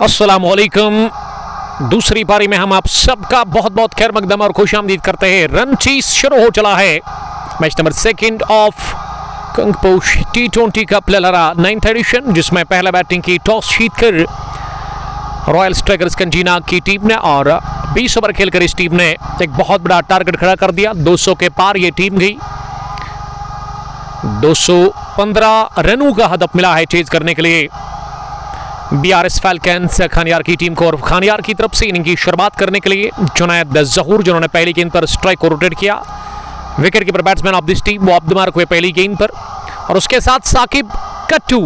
अस्सलामुअलैकुम। दूसरी पारी में हम आप सबका बहुत बहुत खैर मकदम और खुशामदीद करते हैं। रन चीज शुरू हो चला है। Match number second of Kangposh T20 cup Lalhara 9th edition, जिसमें पहला बैटिंग की टॉस जीतकर रॉयल स्ट्राइकर्स कंजीना की टीम ने और 20 ओवर खेलकर इस टीम ने एक बहुत बड़ा टारगेट खड़ा कर दिया। 200 के पार ये टीम गई। 215 रनों का हदफ मिला है चेज करने के लिए BRS फैल्कन्स खानियार की टीम को। और खानियार की तरफ से इनिंग की शुरुआत करने के लिए जुनैद जहूर, जिन्होंने पहली गेंद पर स्ट्राइक को रोटेट किया। Wicket keeper batsman of this team वो ऑफ द मार्क हुए पहली गेंद पर, और उसके साथ साकिब कट्टू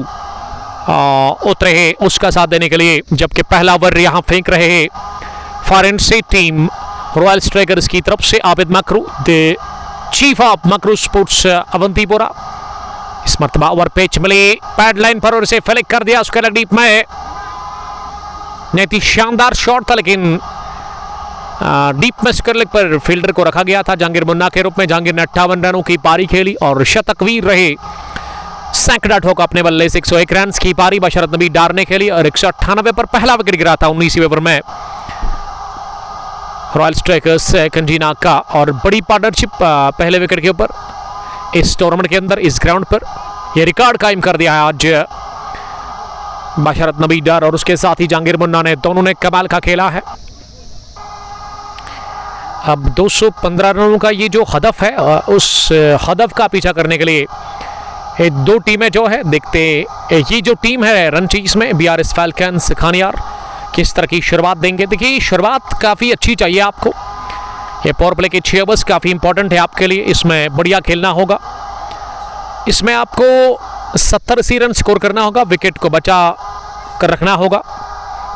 उतरे हैं उसका साथ देने के लिए। जबकि पहला ओवर यहां फेंक रहे हैं फॉरेन से टीम रॉयल स्ट्राइकर्स की तरफ से Abid Makroo, the chief of Makroo sports Awantipora. इस मरतबा ओवर पिच मिली पैड लाइन पर और इसे फ्लिक कर दिया उसके डीप में। शानदार शॉट था, लेकिन डीप में स्क्वायर लेग पर फील्डर को रखा गया था जहांगीर मुन्ना के रूप में। जहांगीर ने 58 रनों की पारी खेली और शतकवीर रहे। सैकड़ा ठोका अपने बल्ले से 101 रन की पारी बशरत नबी डार ने खेली और 198 पर पहला विकेट गिरा था 19वें ओवर में रॉयल स्ट्राइकर्स कंजीना का। और बड़ी पार्टनरशिप पहले विकेट के ऊपर इस टूर्नामेंट के अंदर इस ग्राउंड पर यह रिकॉर्ड कायम कर दिया है आज बशरत नबी डार और उसके साथ ही जहांगीर मुन्ना ने। दोनों ने कमाल का खेला है। अब 215 रनों का ये जो हदफ है, उस हदफ का पीछा करने के लिए ये दो टीमें जो है देखते, ये जो टीम है रनचीज में BRS फैल्कन्स खानियार किस तरह की शुरुआत देंगे। देखिए शुरुआत काफ़ी अच्छी चाहिए आपको। ये पावर प्ले के 6 ओवर्स काफ़ी इंपॉर्टेंट है आपके लिए। इसमें बढ़िया खेलना होगा। इसमें आपको 70-80 रन स्कोर करना होगा, विकेट को बचा कर रखना होगा,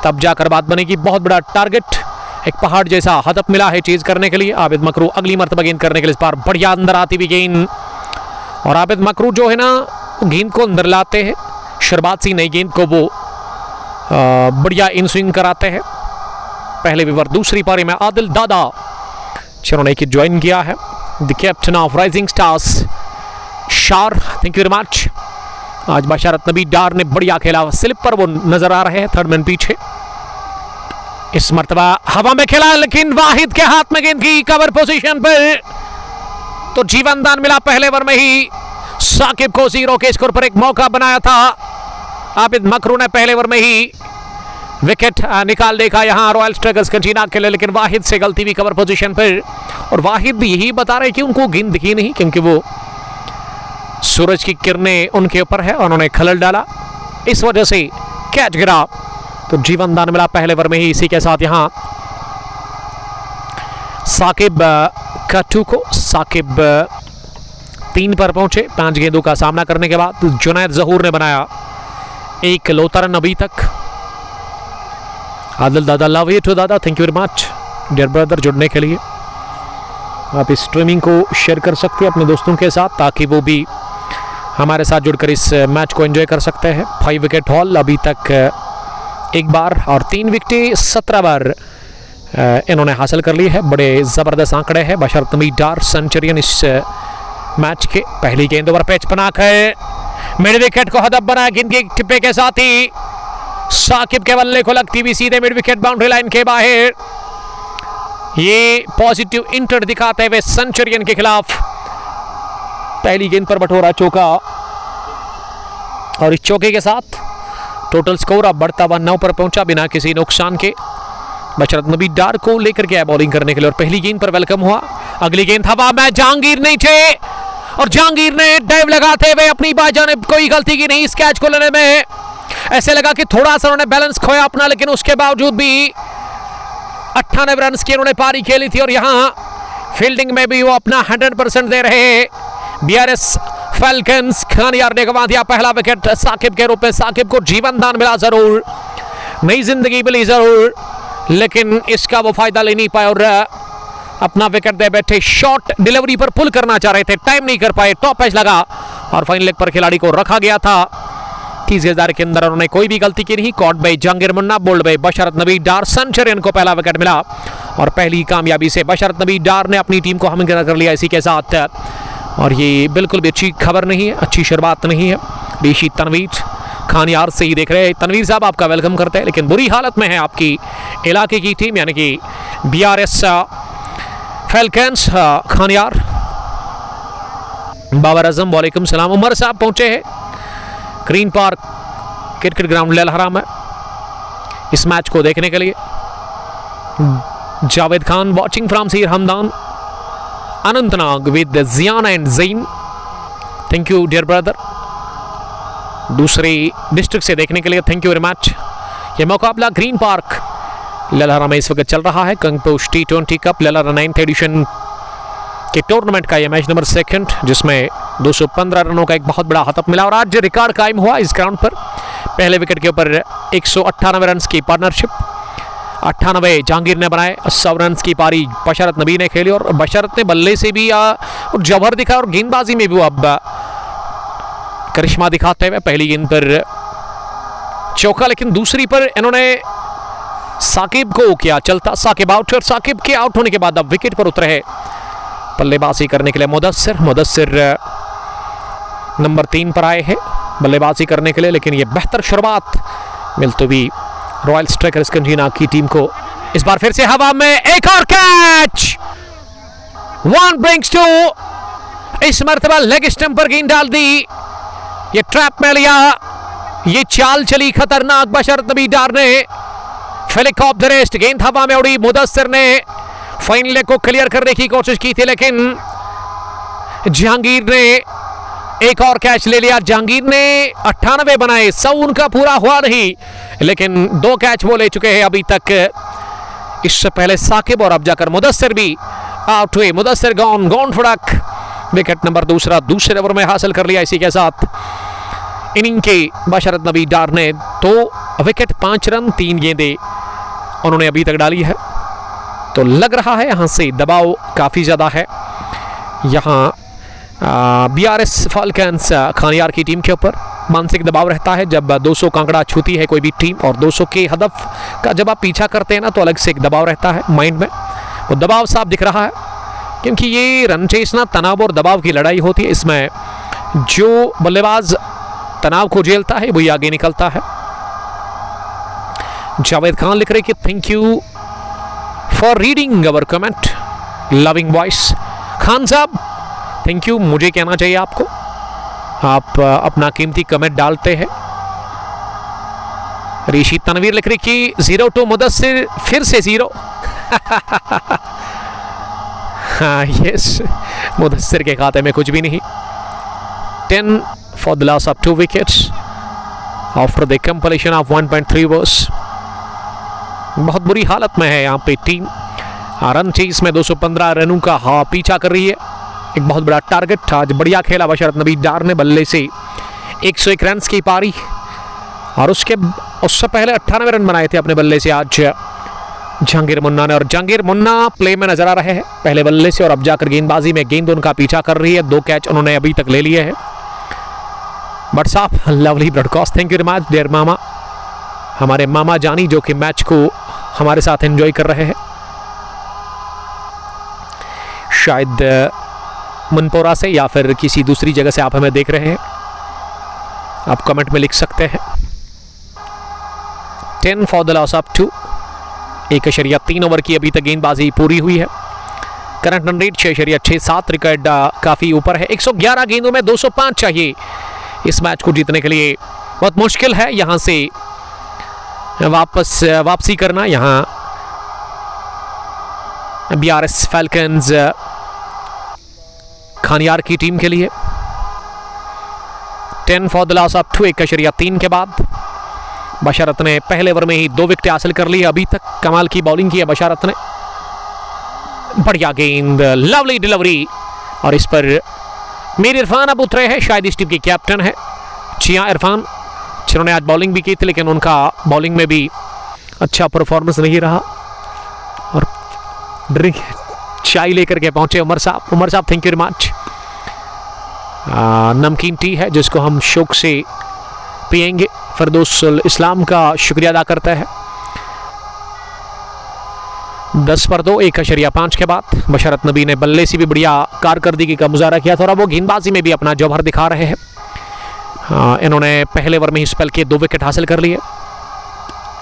तब जाकर बात बनेगी। बहुत बड़ा टारगेट, एक पहाड़ जैसा हदफ मिला है चीज करने के लिए। आबिद मकरू अगली मरतबा गेंद करने के लिए इस बार बढ़िया अंदर आती हुई गेंद, और आबिद मकरू जो है ना गेंद को अंदर लाते हैं। शुरुआत से नई गेंद को वो बढ़िया इन स्विंग कराते हैं। पहले ओवर दूसरी पारी में आदिल दादा जिन्होंने ज्वाइन किया है, the captain of rising stars शार, थैंक यू वेरी मच। आज बशरत नबी डार ने बढ़िया खेला। स्लिप पर वो नजर आ रहे हैं, थर्ड मैन पीछे। इस मर्तबा हवा में खेला, लेकिन वाहिद के हाथ में गेंद की कवर पोजीशन पर तो जीवन दान मिला। पहले ओवर में ही साकिब को 0 के स्कोर पर एक मौका बनाया था। आबिद मकरू ने पहले ओवर में ही विकेट निकाल देखा यहां रॉयल स्ट्राइकर्स कंजीना के लिए, लेकिन वाहिद से गलती भी कवर पोजीशन पर। और वाहिद भी यही बता रहे कि उनको गेंद दिखी नहीं, क्योंकि वो सूरज की किरणें उनके ऊपर है और उन्होंने खलल डाला, इस वजह से कैच गिरा। तो जीवन दान मिला पहले ओवर में ही। इसी के साथ यहां साकिब कट्टू को, साकिब 3 पर पहुंचे 5 गेंदों का सामना करने के बाद। जुनैद जहूर ने बनाया एक लौता रन अभी तक। आदिल दादा, लव यू टू दादा, thank you very much dear brother जुड़ने के लिए। आप इस स्ट्रीमिंग को शेयर कर सकते हैं अपने दोस्तों के साथ, ताकि वो भी हमारे साथ जुड़कर इस मैच को एंजॉय कर सकते हैं। 5 विकेट हॉल अभी तक एक बार और 3 विकेटें 17 बार इन्होंने हासिल कर ली है। बड़े ज़बरदस्त आंकड़े हैं। बशरत नबी डार सेंचुरियन इस मैच के। पहली गेंद ओवर पिच बनाकर मिड विकेट को हदफ बनाया गेंद के टिप्पे के साथ ही साकिब के बल्ले को लगती हुई सीधे मिड विकेट बाउंड्री लाइन के बाहर। ये पॉजिटिव इंटर दिखाते हुए सेंचुरियन के खिलाफ पहली गेंद पर बटोरा चौका, और इस चौके के साथ टोटल स्कोर अब बढ़ता हुआ 9 पर पहुंचा बिना किसी नुकसान के। बशरत नबी डार को लेकर के बॉलिंग करने के लिए और पहली गेंद पर वेलकम हुआ। अगली गेंद हवा में, जहांगीर नीचे, और जहांगीर ने डाइव लगाते हुए अपनी बाजानिब कोई गलती की नहीं इस कैच को लेने में। ऐसे लगा कि थोड़ा सा उन्होंने बैलेंस खोया अपना, लेकिन उसके बावजूद भी 98 रन की उन्होंने पारी खेली थी। और यहां फील्डिंग में भी वो अपना 100% दे रहे हैं। BRS फैल्कन्स खानियार ने गंवा दिया पहला विकेट साकिब के रूप में। साकिब को जीवन दान मिला जरूर, नई जिंदगी मिली जरूर, लेकिन इसका वो फायदा ले नहीं पाए और अपना विकेट दे बैठे। शॉट डिलीवरी पर पुल करना चाह रहे थे, टाइम नहीं कर पाए, टॉप एज लगा और फाइन लेग पर खिलाड़ी को रखा गया था। 30 गेंद के अंदर उन्होंने कोई भी गलती की नहीं। Caught by Jahangir Munna, bowled by Basharat Nabi Dar. Centurion को पहला विकेट मिला और पहली कामयाबी से बशरत नबी डार ने अपनी टीम को हमगिरा कर लिया इसी के साथ। और ये बिल्कुल भी अच्छी खबर नहीं है, अच्छी शुरुआत नहीं है। ऋषि तनवीर खानियार से ही देख रहे हैं। तनवीर साहब आपका वेलकम करते हैं, लेकिन बुरी हालत में है आपकी इलाके की टीम यानी कि BRS फैल्कन्स खानियार। बाबर आजम वालेकुम सलाम। उमर साहब पहुंचे हैं green park cricket ground Lalhara में इस मैच को देखने के लिए। Javed Khan watching from Seer Hamdan Anantnag with Zian and Jain. Thank you dear brother, दूसरी डिस्ट्रिक्ट से देखने के लिए थैंक यू वेरी मच। यह मुकाबला ग्रीन पार्क ललहरा में इस वक्त चल रहा है। कंगपोश T20 cup Lalhara 9th addition के टूर्नामेंट का यह मैच नंबर 2 जिसमें 215 रनों का एक बहुत बड़ा हदफ मिला और आज रिकॉर्ड कायम हुआ इस ग्राउंड पर। पहले विकेट के ऊपर 198 रन की पार्टनरशिप 98 जहांगीर ने बनाए। 100 रन की पारी बशरत नबी ने खेली और बशरत ने बल्ले से भी जौहर दिखा और गेंदबाजी में भी वो अब करिश्मा दिखाते हुए पहली गेंद पर चौका, लेकिन दूसरी पर इन्होंने साकिब को किया चलता। साकिब आउट और साकिब के आउट होने के बाद अब विकेट पर उतरे हैं बल्लेबाजी करने के लिए मुदस्सिर नंबर 3 पर आए हैं बल्लेबाजी करने के लिए, लेकिन ये बेहतर शुरुआत मिलती हुई रॉयल स्ट्राइकर्स कंजीना की टीम को। इस बार फिर से हवा में एक और कैच, 1 ब्रिंग्स 2। इस मर्तबा लेग स्टंप पर गेंद डाल दी, ये ट्रैप में लिया, ये चाल चली खतरनाक। बशरत नबी डार ने फ्लिक ऑफ द रेस्ट, गेंद हवा में उड़ी। मुदस्सिर ने फाइन लेग को क्लियर करने की कोशिश की थी, लेकिन जहांगीर ने एक और कैच ले लिया। जहांगीर ने 98 बनाए, 100 उनका पूरा हुआ नहीं, लेकिन 2 कैच वो ले चुके हैं अभी तक। इससे पहले साकिब और अब जाकर मुदस्सिर भी आउट हुए। मुदस्सिर गॉन फड़क विकेट नंबर दूसरे ओवर में हासिल कर लिया। इसी के साथ इनिंग के बशरत नबी डार ने 2 विकेट 5 रन 3 गेंदें उन्होंने अभी तक डाली है। तो लग रहा है यहाँ से दबाव काफ़ी ज़्यादा है। यहाँ BRS फैल्कन्स खानियार की टीम के ऊपर मानसिक दबाव रहता है जब 200 का आंकड़ा छूती है कोई भी टीम, और 200 के हदफ का जब आप पीछा करते हैं ना तो अलग से एक दबाव रहता है माइंड में। वो दबाव साफ दिख रहा है क्योंकि ये रन चेस ना तनाव और दबाव की लड़ाई होती है। इसमें जो बल्लेबाज तनाव को झेलता है वही आगे निकलता है। जावेद खान लिख रहे कि thank you for reading our comment, loving voice. Khan साहब थैंक यू, मुझे कहना चाहिए आपको, आप अपना कीमती कमेंट डालते हैं। ऋषि तनवीर लिख रही कि 0 मुदस्सिर फिर से 0। हाँ यस, मुदस्सिर के खाते में कुछ भी नहीं। 10 for the loss of 2 wickets after the completion of 1.3 overs. बहुत बुरी हालत में है यहाँ पे टीम। रन चेस में 215 रनों का पीछा कर रही है, एक बहुत बड़ा टारगेट था। आज बढ़िया खेला बशरत नबी डार ने, बल्ले से 101 रन की पारी और उससे पहले 98 रन बनाए थे अपने बल्ले से आज जहांगीर मुन्ना ने। और जहांगीर मुन्ना प्ले में नजर आ रहे हैं पहले बल्ले से और अब जाकर गेंदबाजी में गेंद उनका पीछा कर रही है। 2 कैच उन्होंने अभी तक ले लिए हैं। बट साफ lovely broadcast, thank you very much dear मामा, हमारे मामा जानी जो कि मैच को हमारे साथ एंजॉय कर रहे हैं। शायद मनपोरा से या फिर किसी दूसरी जगह से आप हमें देख रहे हैं, आप कमेंट में लिख सकते हैं। 10 for the loss of 2, 1.3 over की अभी तक गेंदबाजी पूरी हुई है। करंट रन रेट 6.67, रिकॉर्ड काफ़ी ऊपर है। 111 गेंदों में 205 चाहिए इस मैच को जीतने के लिए। बहुत मुश्किल है यहाँ से वापसी करना। यहाँ BRS फैल्कन्स खानियार की टीम के लिए 10 फॉर द लॉस ऑफ 2, 1.3 के बाद बशरत ने पहले ओवर में ही 2 विकेट हासिल कर ली। अभी तक कमाल की बॉलिंग की है बशरत ने, बढ़िया गेंद, लवली डिलीवरी। और इस पर मीर इरफान अब उतरे हैं, शायद इस टीम के कैप्टन है चिया इरफान, जिन्होंने आज बॉलिंग भी की थी, लेकिन उनका बॉलिंग में भी अच्छा परफॉर्मेंस नहीं रहा। और ड्रिंक चाय लेकर के पहुंचे उमर साहब थैंक यू वेरी मच। नमकीन टी है जिसको हम शौक से पिएंगे। फरदौस इस्लाम का शुक्रिया अदा करता है। 10 पर 2, 1.5 के बाद बशरत नबी ने बल्ले से भी बढ़िया कारकर्दगी का मुजाहरा किया था और अब वो गेंदबाजी में भी अपना जौहर दिखा रहे हैं। इन्होंने पहले ओवर में ही स्पेल के 2 विकेट हासिल कर लिए।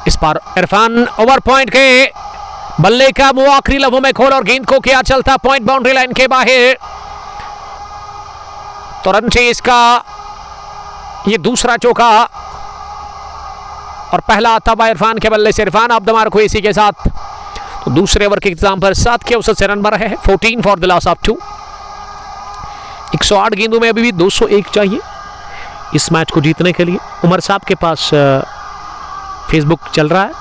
इस बार इरफान ओवर पॉइंट के बल्ले का वो आखिरी लम्हों में खोल और गेंद को किया चलता पॉइंट बाउंड्री लाइन के बाहर। तो रन चेज का ये दूसरा चौका और पहला आता हुआ इरफान के बल्ले से। इरफान ऑफ द मार्क हुए इसी के साथ। तो दूसरे ओवर के इंतजाम पर 7 के औसत से रन बन रहे हैं। 14 फॉर द लॉस ऑफ 2। 108 गेंदों में अभी भी 201 चाहिए इस मैच को जीतने के लिए। उमर साहब के पास फेसबुक चल रहा है,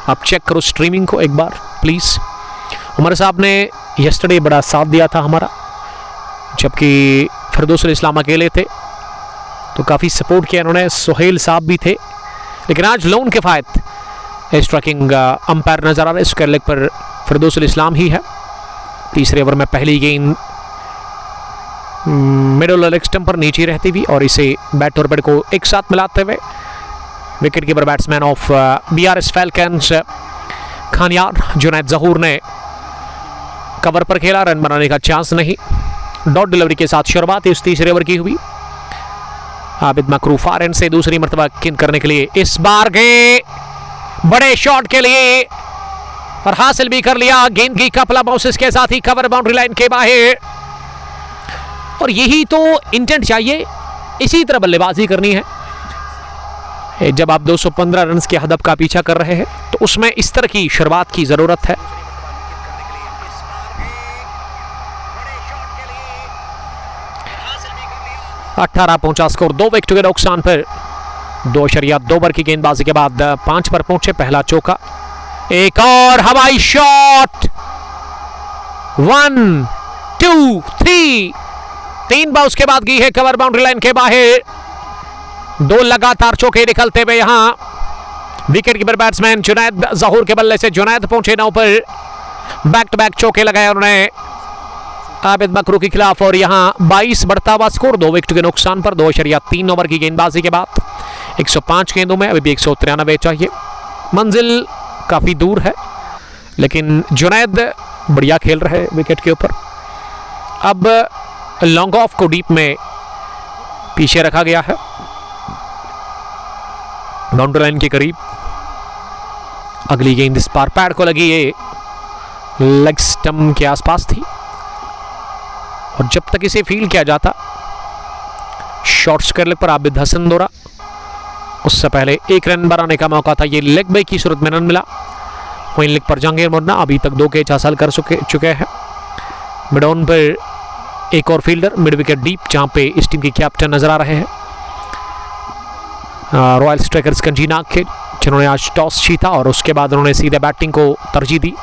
आप चेक करो स्ट्रीमिंग को एक बार प्लीज़। उमर साहब ने यस्टरडे बड़ा साथ दिया था हमारा, जबकि फिरदौसुल इस्लाम अकेले थे तो काफ़ी सपोर्ट किया इन्होंने। सुहेल साहब भी थे, लेकिन आज लोन किफ़ायत स्ट्राइकिंग अंपायर नजर आ रहे। स्क्वायर लेग पर फिरदौसुल इस्लाम ही है। तीसरे ओवर में पहली गेंद मिडल लेग स्टंप पर नीचे रहती हुई और इसे बैट और बैट को एक साथ मिलाते हुए wicket keeper batsman of BRS falcons Khanyar Junaid Zahoor ने कवर पर खेला। रन बनाने का चांस नहीं। डॉट डिलीवरी के साथ शुरुआत इस तीसरे ओवर की हुई। आबिद मकरू फार एंड से दूसरी मरतबा गेंद करने के लिए इस बार गए बड़े शॉट के लिए और हासिल भी कर लिया। गेंद की कपला बाउंसेस के साथ ही कवर बाउंड्री लाइन के बाहर। और यही तो इंटेंट चाहिए, इसी तरह बल्लेबाजी करनी है। जब आप 215 रन के हदफ का पीछा कर रहे हैं तो उसमें इस तरह की शुरुआत की जरूरत है। अठारह पहुंचा स्कोर 2 विकेट के नुकसान पर। 2.2 ओवर की गेंदबाजी के बाद 5 पर पहुंचे पहला चौका। एक और हवाई शॉट। 1 2 3 3 बाउंस के बाद गई है कवर बाउंड्री लाइन के बाहर। 2 लगातार चौके निकलते हुए यहां विकेट कीपर बैट्समैन जुनैद जहूर के बल्ले से जुनैद पहुंचे 9 पर। बैक टू बैक चौके लगाए उन्होंने आबिद मकरू के खिलाफ और यहां 22 बढ़ता हुआ स्कोर 2 विकेट के नुकसान पर। 2.3 ओवर की गेंदबाजी के बाद 105 गेंदों में अभी भी 193 चाहिए। मंजिल काफी दूर है, लेकिन जुनैद बढ़िया खेल रहे विकेट के ऊपर। अब लॉन्ग ऑफ को डीप में पीछे रखा गया है बाउंड्री लाइन के करीब। अगली गेंद इस बार पैड को लगी, ये लेग स्टंप के आसपास थी और जब तक इसे फील्ड किया जाता शॉर्ट स्क्वायर लेग पर आबिद हसन दौरा, उससे पहले 1 रन बनाने का मौका था। ये लेग बाई की सूरत में रन मिला। वहीं लेग पर जहांगीर मुन्ना अभी तक 2 कैच हासिल कर चुके हैं। मिड ऑन पर एक और फील्डर मिड विकेट डीप, जहां पे इस टीम के कैप्टन नजर आ रहे हैं रॉयल स्ट्राइकर्स कंजी नाग के, जिन्होंने आज टॉस जीता और उसके बाद उन्होंने सीधे बैटिंग को तरजीह दी।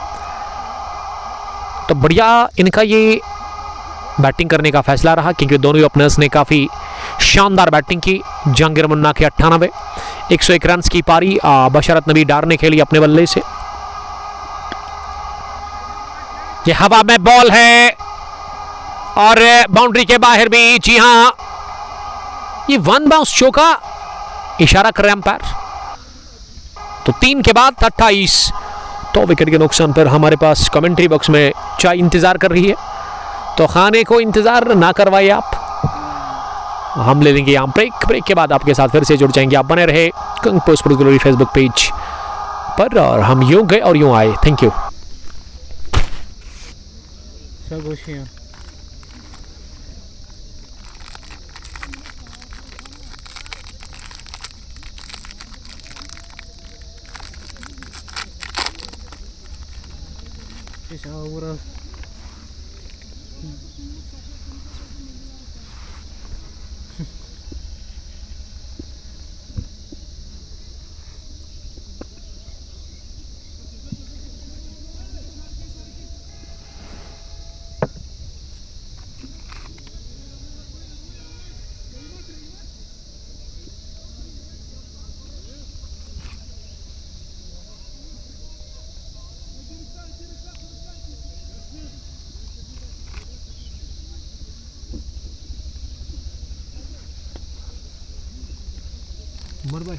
तो बढ़िया इनका ये बैटिंग करने का फैसला रहा, क्योंकि दोनों ओपनर्स ने काफ़ी शानदार बैटिंग की। जहांगीर मुन्ना के 98, 101 रन की पारी बशरत नबी डार ने खेली अपने बल्ले से। ये हवा में बॉल है और बाउंड्री के बाहर भी। जी हां, ये 1 बाउंस चौका इशारा कर रहे अंपायर। तो 3 के बाद 28। तो विकेट के नुकसान पर हमारे पास कमेंट्री बॉक्स में चाय इंतजार कर रही है, तो खाने को इंतजार ना करवाइए आप, हम ले लेंगे यहाँ ब्रेक के बाद आपके साथ फिर से जुड़ जाएंगे। आप बने रहे Kang post glory Facebook page पर और हम यूं गए और यूं आए। Thank you. उमर भाई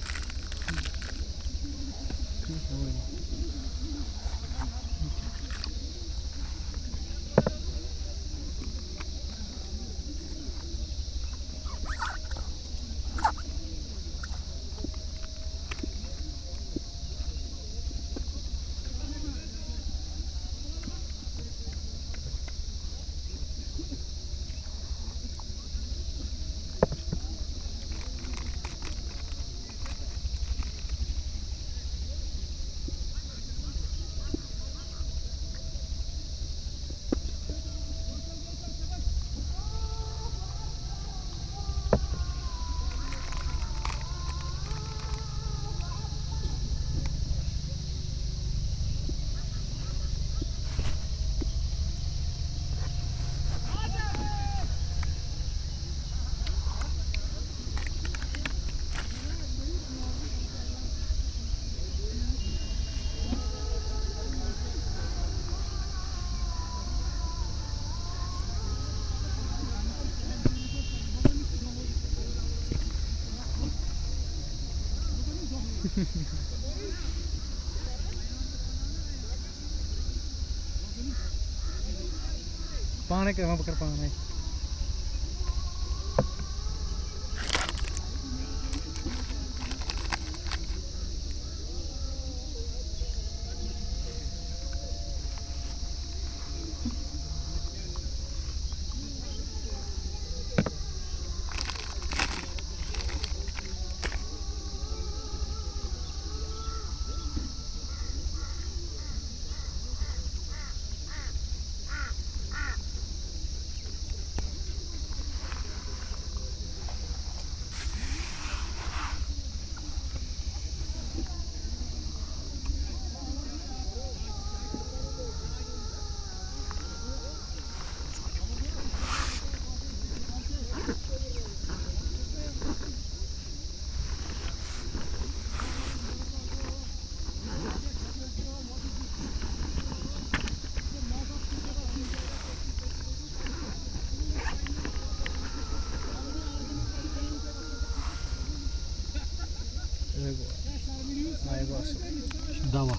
पाने के वहाँ पर पाने दावा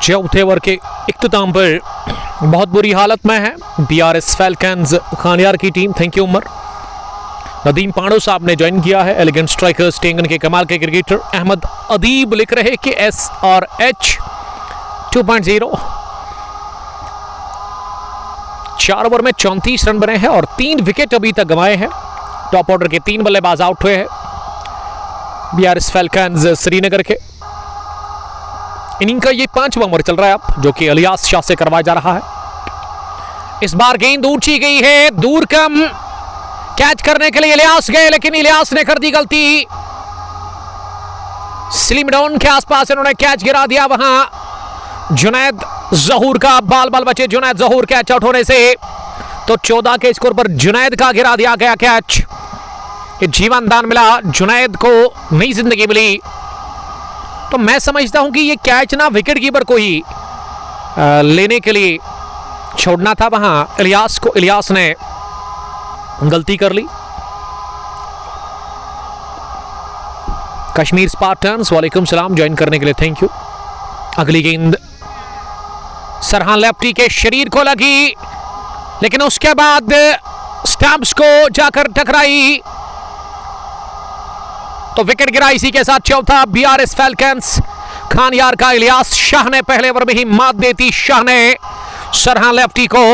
चौथे ओवर के इख्तिताम पर बहुत बुरी हालत में है बीआरएस फैल्कन्स खानियार की team. Thank you Umar. Nadeem Pandow साहब ने ज्वाइन किया है। एलिगेंट स्ट्राइकर्स टेंगन के कमाल के क्रिकेटर अहमद अदीब लिख रहे कि SRH 2.0। 4 ओवर में 34 रन बने हैं और 3 विकेट अभी तक गंवाए हैं। टॉप ऑर्डर के 3 बल्लेबाज आउट हुए हैं बीआरएस फैल्कन्स श्रीनगर के। इनिंग का ये 5वां ओवर चल रहा है अब, जो कि इलियास शाह से करवाया जा रहा है। इस बार गेंद ऊंची गई है, दूर कम। कैच करने के लिए इलियास गए, लेकिन इलियास ने कर दी गलती। स्लिम डाउन के आसपास इन्होंने कैच गिरा दिया, वहां जुनैद जहूर का बाल बचे। जुनैद जहूर कैच आउट होने से तो 14 के स्कोर पर जुनैद का गिरा दिया गया कैच। जीवन दान मिला, जुनैद को नई जिंदगी मिली। तो मैं समझता हूं कि ये कैच ना विकेट कीपर को ही लेने के लिए छोड़ना था, वहां इलियास को, इलियास ने गलती कर ली। कश्मीर स्पार्टन्स वालेकुम सलाम, ज्वाइन करने के लिए थैंक यू। अगली गेंद सरहान लेफ्टी के शरीर को लगी, लेकिन उसके बाद स्टंप्स को जाकर टकराई तो विकेट गिरा। इसी के साथ चौथा बीआरएस फैल्कन्स खानियार का इलियास शाह ने पहले ओवर में ही मात देती शाह ने सरहान लेफ्टी को।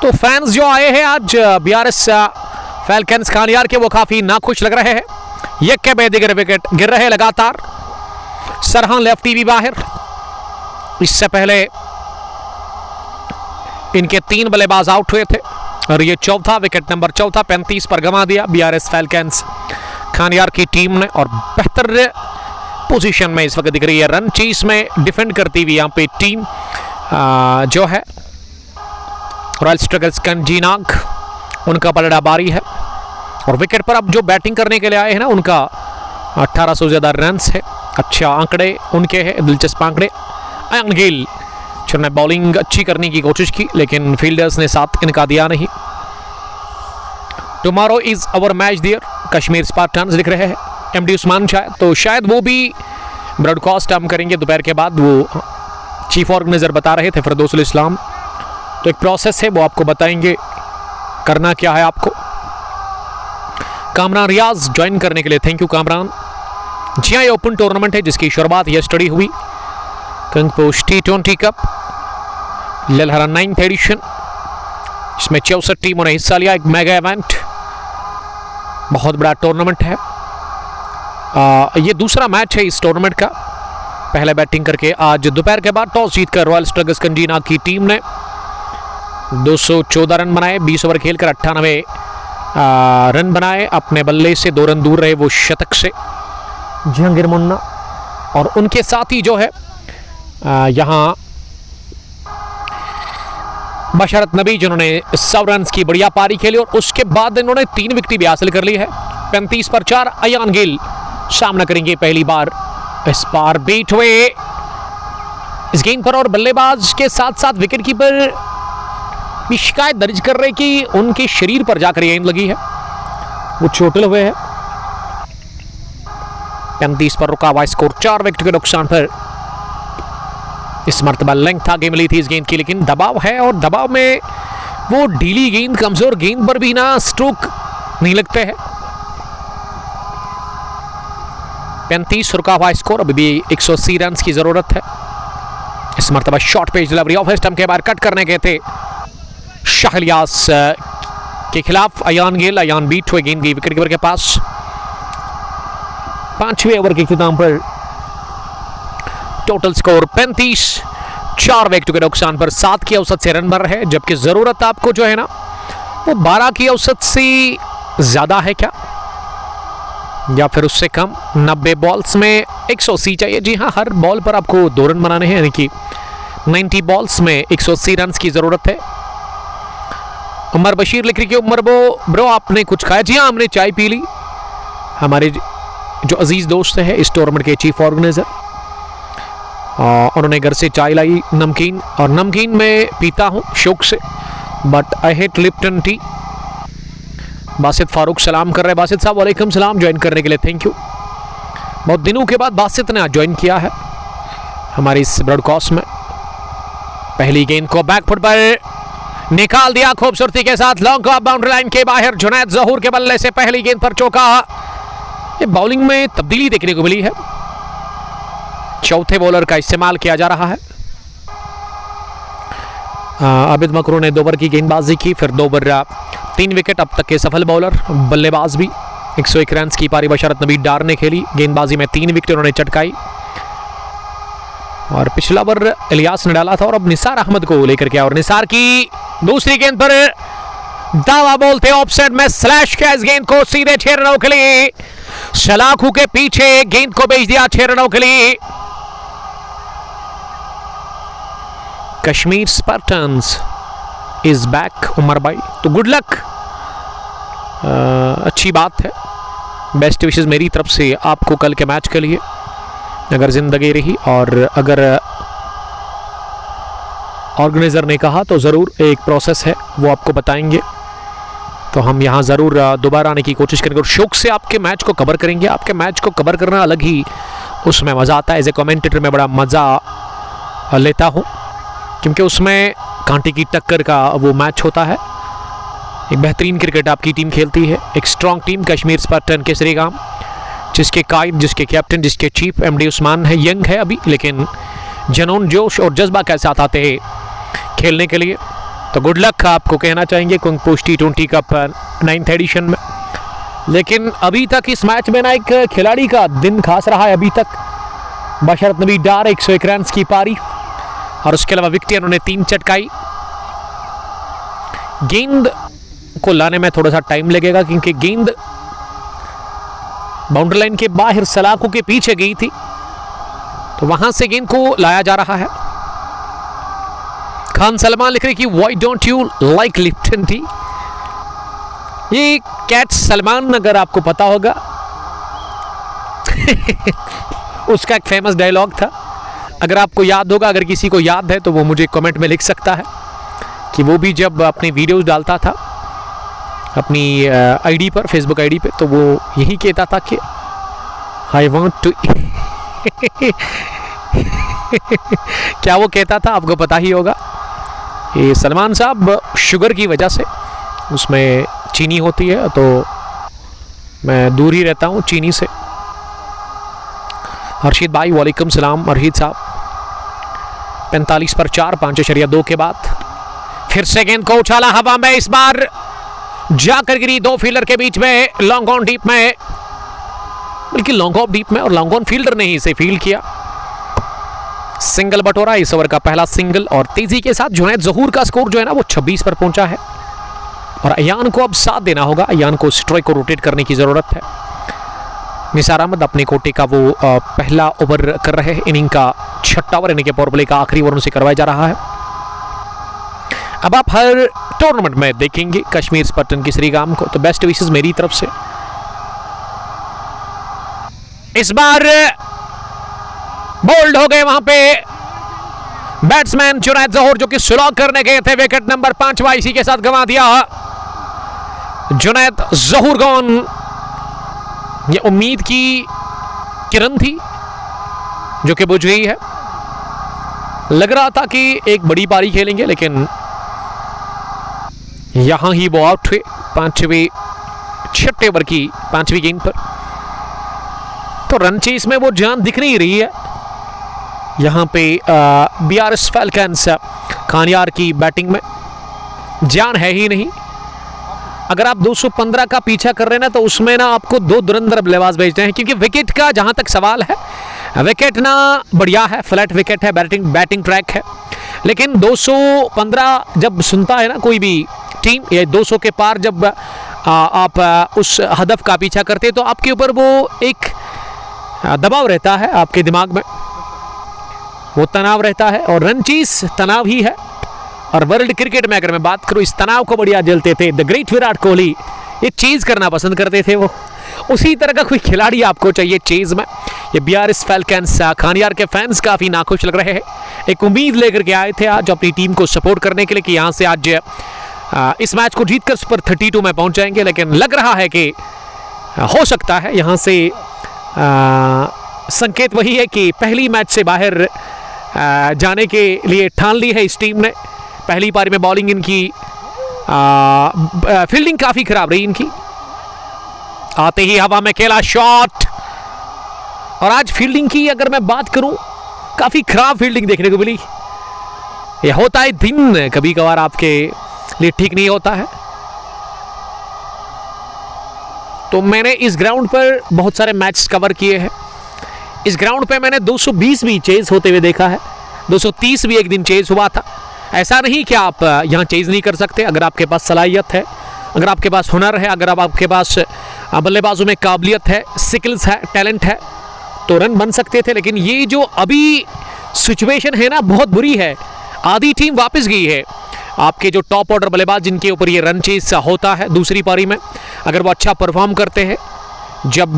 तो फैंस जो आए हैं आज बीआरएस फैल्कन्स खानियार के, वो काफी नाखुश लग रहे हैं। ये के बाद विकेट गिर रहे लगातार, सरहान लेफ्टी भी बाहर। इससे पहले इनके 3 बल्लेबाज आउट हुए थे और ये चौथा विकेट, नंबर 4 35 पर गंवा दिया बीआरएस फैल्कन्स खानियार की टीम ने। और बेहतर पोजीशन में इस वक्त दिख रही है, रन चेस में डिफेंड करती हुई यहाँ पे टीम जो है रॉयल स्ट्रगल्स कंजीनाग, उनका पलड़ा बारी है। और विकेट पर अब जो बैटिंग करने के लिए आए हैं ना, उनका 1800 से ज्यादा रन है। अच्छा आंकड़े उनके हैं, दिलचस्प आंकड़े। अयान गिल जिन्होंने बॉलिंग अच्छी करने की कोशिश की, लेकिन फील्डर्स ने साथ इनका दिया नहीं। Tomorrow is our match dear, Kashmir Spartans लिख रहे हैं एमडी उस्मान शाह। तो शायद वो भी ब्रॉडकास्ट हम करेंगे दोपहर के बाद, वो चीफ ऑर्गेनाइजर बता रहे थे फिरदौसुल इस्लाम। तो एक प्रोसेस है, वो आपको बताएंगे करना क्या है आपको। कामरान रियाज ज्वाइन करने के लिए थैंक यू कामरान। जी हाँ, ये ओपन टूर्नामेंट है जिसकी शुरुआत यस्टरडे हुई, कंगपोश T20 cup Lalhara 9th addition. इसमें 64 टीमों ने हिस्सा लिया, एक मेगा इवेंट, बहुत बड़ा टूर्नामेंट है। ये दूसरा मैच है इस टूर्नामेंट का। पहले बैटिंग करके आज दोपहर के बाद टॉस जीतकर रॉयल स्ट्रगल्स कंजीना की टीम ने 214 रन बनाए, 20 ओवर खेलकर 98 रन बनाए। अपने बल्ले से 2 रन दूर रहे वो शतक से जहांगीर मुन्ना, और उनके साथ ही जो है यहाँ बशरत नबी, जिन्होंने 100 रन की बढ़िया पारी खेली। और उसके बाद इन्होंने 3 विकेट भी हासिल कर ली है। 35 पर 4 अयान गिल सामना करेंगे पहली बार। इस बार बीट हुए इस गेंद पर, और बल्लेबाज के साथ साथ विकेट कीपर भी शिकायत दर्ज कर रहे कि उनके शरीर पर जाकर गेंद लगी है, वो चोटिल हुए हैं। 35 पर रुका हुआ स्कोर 4 विकेट के नुकसान पर। इस मर्तबा लेंथ आगे मिली थी इस गेंद की, लेकिन दबाव है और दबाव में वो ढीली गेंद, कमजोर गेंद पर भी ना स्ट्रोक नहीं लगते हैं। 35 रुका हुआ स्कोर, अभी भी 180 रन की जरूरत है। इस मर्तबा short page delivery off stump के बाहर कट करने गए थे शाह इलियास के खिलाफ अयान गिल। अयान बीट हुए, गेंद गई विकेट कीपर के पास। 5वें ओवर के इख्तिताम पर टोटल स्कोर 35, 4 विकेट के नुकसान पर 7 की औसत से रन बन रहे हैं, जबकि जरूरत आपको जो है ना वो 12 की औसत से ज्यादा है क्या, या फिर उससे कम। 90 बॉल्स में 180 चाहिए। जी हाँ, हर बॉल पर आपको 2 रन बनाने हैं, यानी कि 90 बॉल्स में 180 रन की जरूरत है। उमर बशीर लिख रही है, उमर ब्रो आपने कुछ खाया? जी हाँ, हमने चाय पी ली। हमारे जो अजीज दोस्त है इस टूर्नामेंट के चीफ ऑर्गेनाइजर, उन्होंने घर से चाय लाई, नमकीन, और नमकीन मैं पीता हूँ शौक से, but I hate Lipton T. Basit Farooq सलाम कर रहे हैं। बासित साहब वालेकुम सलाम, ज्वाइन करने के लिए थैंक यू। बहुत दिनों के बाद बासित ने आज ज्वाइन किया है हमारी इस ब्रॉडकास्ट में। पहली गेंद को बैकफुट पर निकाल दिया खूबसूरती के साथ, लॉन्ग ऑफ बाउंड्री लाइन के बाहर। जुनैद जहूर के बल्ले से पहली गेंद पर चौका। ये बॉलिंग में तब्दीली देखने को मिली है, चौथे बॉलर का इस्तेमाल किया जा रहा है। आबिद मकरू ने 2 ओवर की गेंदबाजी की, फिर 2 ओवर 3 विकेट, अब तक के सफल बॉलर। बल्लेबाज भी 101 रन की पारी बशरत नबी डार ने खेली। गेंदबाजी में 3 विकेट उन्होंने चटकाई, और पिछला ओवर इलियास ने डाला था, और अब निसार अहमद को लेकर के। और निसार की दूसरी गेंद पर दावा बोलते ऑफसाइड में स्लैश किया इस गेंद को सीधे 6 रनों के लिए। सलाखू के पीछे गेंद को भेज दिया 6 रनों के लिए। Kashmir Spartans is back Umar भाई, तो गुड लक, अच्छी बात है। बेस्ट विशेस मेरी तरफ से आपको कल के मैच के लिए, अगर जिंदगी रही और अगर ऑर्गेनाइजर ने कहा तो ज़रूर एक प्रोसेस है वो आपको बताएंगे, तो हम यहाँ ज़रूर दोबारा आने की कोशिश करेंगे और शौक से आपके मैच को कवर करेंगे। आपके मैच को कवर करना अलग ही उसमें मज़ा आता है। एज ए कमेंटेटर में बड़ा मज़ा लेता हूँ क्योंकि उसमें कांटे की टक्कर का वो मैच होता है। एक बेहतरीन क्रिकेट आपकी टीम खेलती है, एक स्ट्रॉन्ग टीम कश्मीर स्पार्टन केसरीगाम, जिसके कायद, जिसके कैप्टन, जिसके चीफ एमडी उस्मान है। यंग है अभी लेकिन जनून, जोश और जज्बा के साथ आते हैं खेलने के लिए। तो गुड लक आपको कहना चाहेंगे कुंगपुश T20 कप 9th एडिशन में। लेकिन अभी तक इस मैच में ना एक खिलाड़ी का दिन खास रहा है अभी तक। बशरत नबी डार 101 रन की पारी और उसके अलावा विकेट उन्होंने 3 चटकाई। गेंद को लाने में थोड़ा सा टाइम लगेगा क्योंकि गेंद बाउंड्री लाइन के बाहर सलाखों के पीछे गई थी, तो वहां से गेंद को लाया जा रहा है। खान सलमान लिख रहे कि why don't you like Lipton T. ये कैच सलमान, अगर आपको पता होगा उसका एक फेमस डायलॉग था, अगर आपको याद होगा, अगर किसी को याद है तो वो मुझे कमेंट में लिख सकता है कि वो भी जब अपनी वीडियोस डालता था अपनी आईडी पर, फेसबुक आईडी पे, तो वो यही कहता था कि आई वांट टू क्या वो कहता था आपको पता ही होगा। ये सलमान साहब शुगर की वजह से, उसमें चीनी होती है तो मैं दूर ही रहता हूँ चीनी से। हर्षित भाई वालेकुम सलाम। अर्हित साहब 45 पर 4, 5.2 के बाद फिर से गेंद को उछाला हवा में, इस बार जाकर गिरी 2 फील्डर के बीच में, लॉन्ग ऑन डीप में, बल्कि लॉन्ग ऑफ डीप में, और लॉन्ग ऑन फील्डर ने ही इसे फील्ड किया। सिंगल बटोरा, इस ओवर का पहला सिंगल, और तेजी के साथ जुनैद ज़हूर का स्कोर जो है ना वो 26 पर पहुंचा है और अयान को अब साथ देना होगा। अयान को स्ट्राइक को रोटेट करने की जरूरत है। निसार अहमद अपने कोटे का वो पहला ओवर कर रहे हैं, इनिंग का 6वां ओवर, यानी कि पावर प्ले का आखिरी ओवर उनसे करवाया जा रहा है। अब आप हर टूर्नामेंट में देखेंगे कश्मीर स्पार्टन केसरीगाम को, तो बेस्ट विशेस मेरी तरफ से। इस बार बोल्ड हो गए वहां पे बैट्समैन जुनैद ज़हूर, जो कि स्लॉग करने गए थे। विकेट नंबर 5 इसी के साथ गंवा दिया जुनैद ज़हूर गॉन। ये उम्मीद की किरण थी जो कि बुझ गई है। लग रहा था कि एक बड़ी पारी खेलेंगे, लेकिन यहां ही वो आउट हुए 6वें ओवर की 5वीं गेंद पर। तो रन चेस में वो जान दिख नहीं रही है। यहाँ पे BRS फैल्कन्स खानियार की बैटिंग में जान है ही नहीं। अगर आप 215 का पीछा कर रहे हैं ना, तो उसमें ना आपको 2 धुरंधर बल्लेबाज भेजने हैं, क्योंकि विकेट का जहाँ तक सवाल है, विकेट ना बढ़िया है, फ्लैट विकेट है, बैटिंग ट्रैक है। लेकिन 215 जब सुनता है ना कोई भी टीम, या 200 के पार जब आप उस हदफ का पीछा करते हैं, तो आपके ऊपर वो एक दबाव रहता है, आपके दिमाग में वो तनाव रहता है, और रन चेस तनाव ही है। और वर्ल्ड क्रिकेट में अगर मैं बात करूं, इस तनाव को बढ़िया झेलते थे द ग्रेट विराट कोहली। ये चेज करना पसंद करते थे वो, उसी तरह का कोई खिलाड़ी आपको चाहिए चेज में। ये BRS फैल्कन्स खानियार के फैंस काफ़ी नाखुश लग रहे हैं। एक उम्मीद लेकर के आए थे आज अपनी टीम को सपोर्ट करने के लिए कि यहाँ से आज इस मैच को जीतकर सुपर 32 में पहुँच जाएंगे, लेकिन लग रहा है कि हो सकता है यहाँ से संकेत वही है कि पहली मैच से बाहर जाने के लिए ठान ली है इस टीम ने। पहली पारी में बॉलिंग इनकी, फील्डिंग काफ़ी खराब रही इनकी। आते ही हवा में खेला शॉट, और आज फील्डिंग की अगर मैं बात करूं, काफ़ी खराब फील्डिंग देखने को मिली। ये होता है दिन कभी कभार आपके लिए ठीक नहीं होता है। तो मैंने इस ग्राउंड पर बहुत सारे मैच कवर किए हैं। इस ग्राउंड पे मैंने 220 भी चेज होते हुए देखा है, 230 भी एक दिन चेज हुआ था। ऐसा नहीं कि आप यहाँ चेज नहीं कर सकते, अगर आपके पास सलाहियत है अगर आपके पास हुनर है, अगर आपके पास बल्लेबाजों में काबिलियत है, स्किल्स है, टैलेंट है, तो रन बन सकते थे। लेकिन ये जो अभी सिचुएशन है ना, बहुत बुरी है। आधी टीम वापस गई है। आपके जो टॉप ऑर्डर बल्लेबाज जिनके ऊपर ये रन चेस होता है दूसरी पारी में, अगर वो अच्छा परफॉर्म करते हैं, जब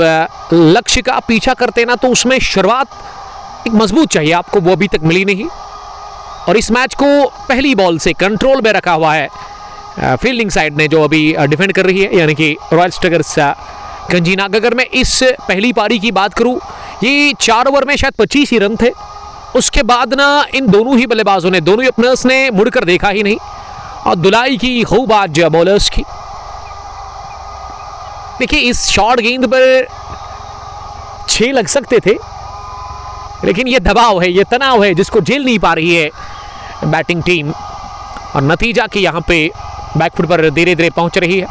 लक्ष्य का पीछा करते हैं ना, तो उसमें शुरुआत एक मजबूत चाहिए आपको, वो अभी तक मिली नहीं। और इस मैच को पहली बॉल से कंट्रोल में रखा हुआ है फील्डिंग साइड ने, जो अभी डिफेंड कर रही है, यानी कि रॉयल स्ट्रिगर्स कंजीनाग। अगर मैं इस पहली पारी की बात करूं, ये 4 ओवर में शायद 25 ही रन थे। उसके बाद ना इन दोनों ही बल्लेबाजों ने, दोनों ही ओपनर्स ने मुड़कर देखा ही नहीं और धुलाई की खूब आज बॉलर्स की। देखिए, इस शॉर्ट गेंद पर 6 लग सकते थे, लेकिन ये दबाव है, ये तनाव है जिसको झेल नहीं पा रही है बैटिंग टीम, और नतीजा कि यहां पे बैकफुट पर धीरे धीरे पहुंच रही है।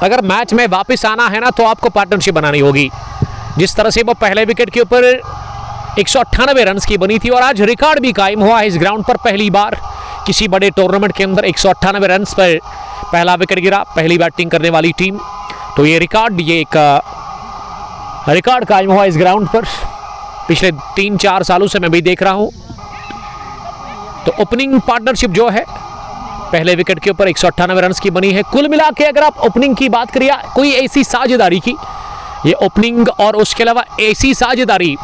अगर मैच में वापस आना है ना, तो आपको पार्टनरशिप बनानी होगी। जिस तरह से वो पहले विकेट के ऊपर 198 रन की बनी थी, और आज रिकॉर्ड भी कायम हुआ है इस ग्राउंड पर। पहली बार किसी बड़े टूर्नामेंट के अंदर 198 रन पर पहला विकेट गिरा, पहली बैटिंग करने वाली टीम। तो ये रिकॉर्ड, ये एक रिकॉर्ड कायम हुआ इस ग्राउंड पर। पिछले 3-4 सालों से मैं भी देख रहा हूं। तो ओपनिंग पार्टनरशिप जो है पहले विकेट के ऊपर 198 रन की बनी है। कुल मिला के अगर आप ओपनिंग की बात करिए, कोई ऐसी साझेदारी की, ये ओपनिंग और उसके अलावा ऐसी साझेदारी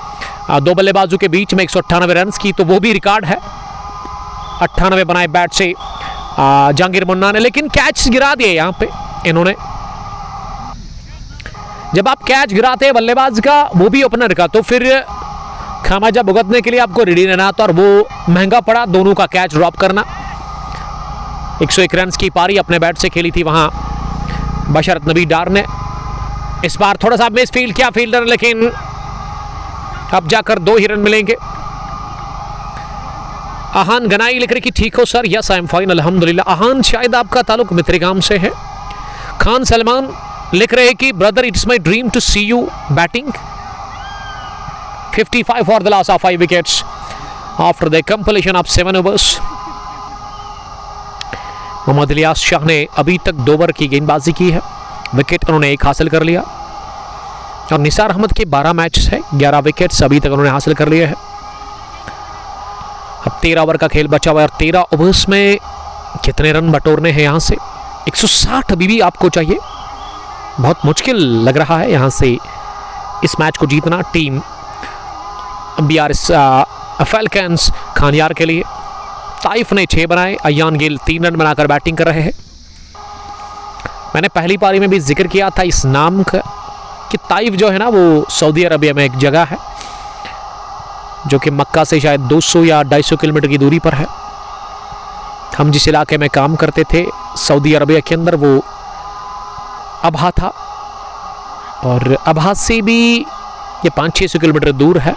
दो बल्लेबाजों के बीच में 198 रन की, तो वो भी रिकॉर्ड है। 98 बनाए बैट से जहांगीर मुन्ना ने, लेकिन कैच गिरा दिए यहां पे इन्होंने। जब आप कैच गिराते हैं बल्लेबाज का, वो भी ओपनर का, तो फिर खामियाजा भुगतने के लिए आपको रेडी रहना था, और वो महंगा पड़ा दोनों का कैच ड्रॉप करना। 101 रन की पारी अपने बैट से खेली थी वहां बशरत नबी डार ने। इस बार थोड़ा सा मिस फील्ड किया फील्डर, लेकिन अब जाकर 2 ही रन मिलेंगे। आहान गनाई लिख रही कि ठीक हो sir, yes I am fine अल्हम्दुलिल्लाह। आहान, शायद आपका ताल्लुक मित्रिगाम से है। खान सलमान लिख रहे हैं कि brother, it's my dream to see you batting. 55 for the loss of 5 wickets after the completion of 7 overs. Mohammad Ilyas Shah ने अभी तक 2 ओवर की गेंदबाजी की है, विकेट उन्होंने 1 हासिल कर लिया। और निसार अहमद के 12 मैच है, 11 विकेट्स अभी तक उन्होंने हासिल कर लिए हैं। अब 13 ओवर का खेल बचा हुआ है, और 13 ओवर्स में कितने रन बटोरने हैं यहाँ से? 160 अभी भी आपको चाहिए। बहुत मुश्किल लग रहा है यहाँ से इस मैच को जीतना टीम बीआरएस फैल्कन्स खानियार के लिए। ताइफ ने 6 बनाए, अयान गिल 3 रन बनाकर बैटिंग कर रहे हैं। मैंने पहली पारी में भी जिक्र किया था इस नाम का कि ताइफ जो है ना, वो सऊदी अरबिया में एक जगह है जो कि मक्का से शायद 200 या 250 किलोमीटर की दूरी पर है। हम जिस इलाके में काम करते थे सऊदी अरबिया के अंदर, वो अबहा था, और अबहा से भी ये 500-600 किलोमीटर दूर है।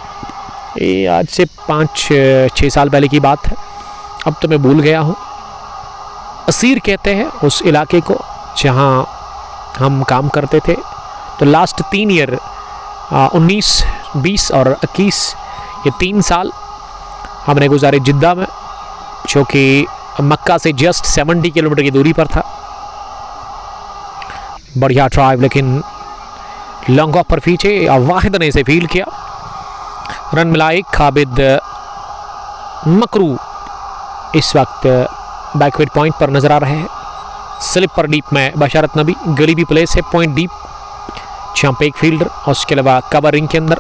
ये आज से 5-6 साल पहले की बात है, अब तो मैं भूल गया हूँ। असीर कहते हैं उस इलाके को जहाँ हम काम करते थे। तो लास्ट 3 ईयर 19, 20 और 21, ये 3 साल हमने गुजारे जिद्दा में, जो कि मक्का से जस्ट 70 किलोमीटर की दूरी पर था। बढ़िया ड्राइव, लेकिन लॉन्ग ऑफ पर पीछे वाहिद ने इसे फील्ड किया। रन मिला 1। खाबिद मकरू इस वक्त बैकवेट पॉइंट पर नजर आ रहे हैं। स्लिप पर डीप में बशरत नबी, गरीबी प्लेस है पॉइंट डीप, जहाँ पे एक फील्डर, और उसके अलावा कवरिंग के अंदर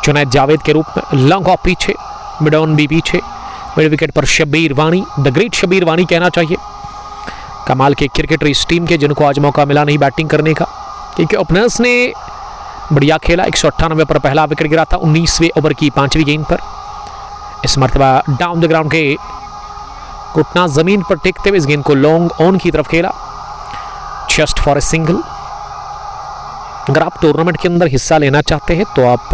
जुनैद जावेद के रूप में। लॉन्ग ऑफ पीछे, मिड ऑन भी पीछे, मिड विकेट पर शब्बीर वानी, द ग्रेट शब्बीर वानी कहना चाहिए। कमाल के क्रिकेटर इस टीम के, जिनको आज मौका मिला नहीं बैटिंग करने का, क्योंकि ओपनर्स ने बढ़िया खेला। 198 पर पहला विकेट गिरा था 19वें ओवर की 5वीं गेंद पर। इस मरतबा डाउन द ग्राउंड के घुटना जमीन पर टेकते हुए इस गेंद को लॉन्ग ऑन की तरफ खेला, जस्ट फॉर ए सिंगल। अगर आप टूर्नामेंट के अंदर हिस्सा लेना चाहते हैं तो आप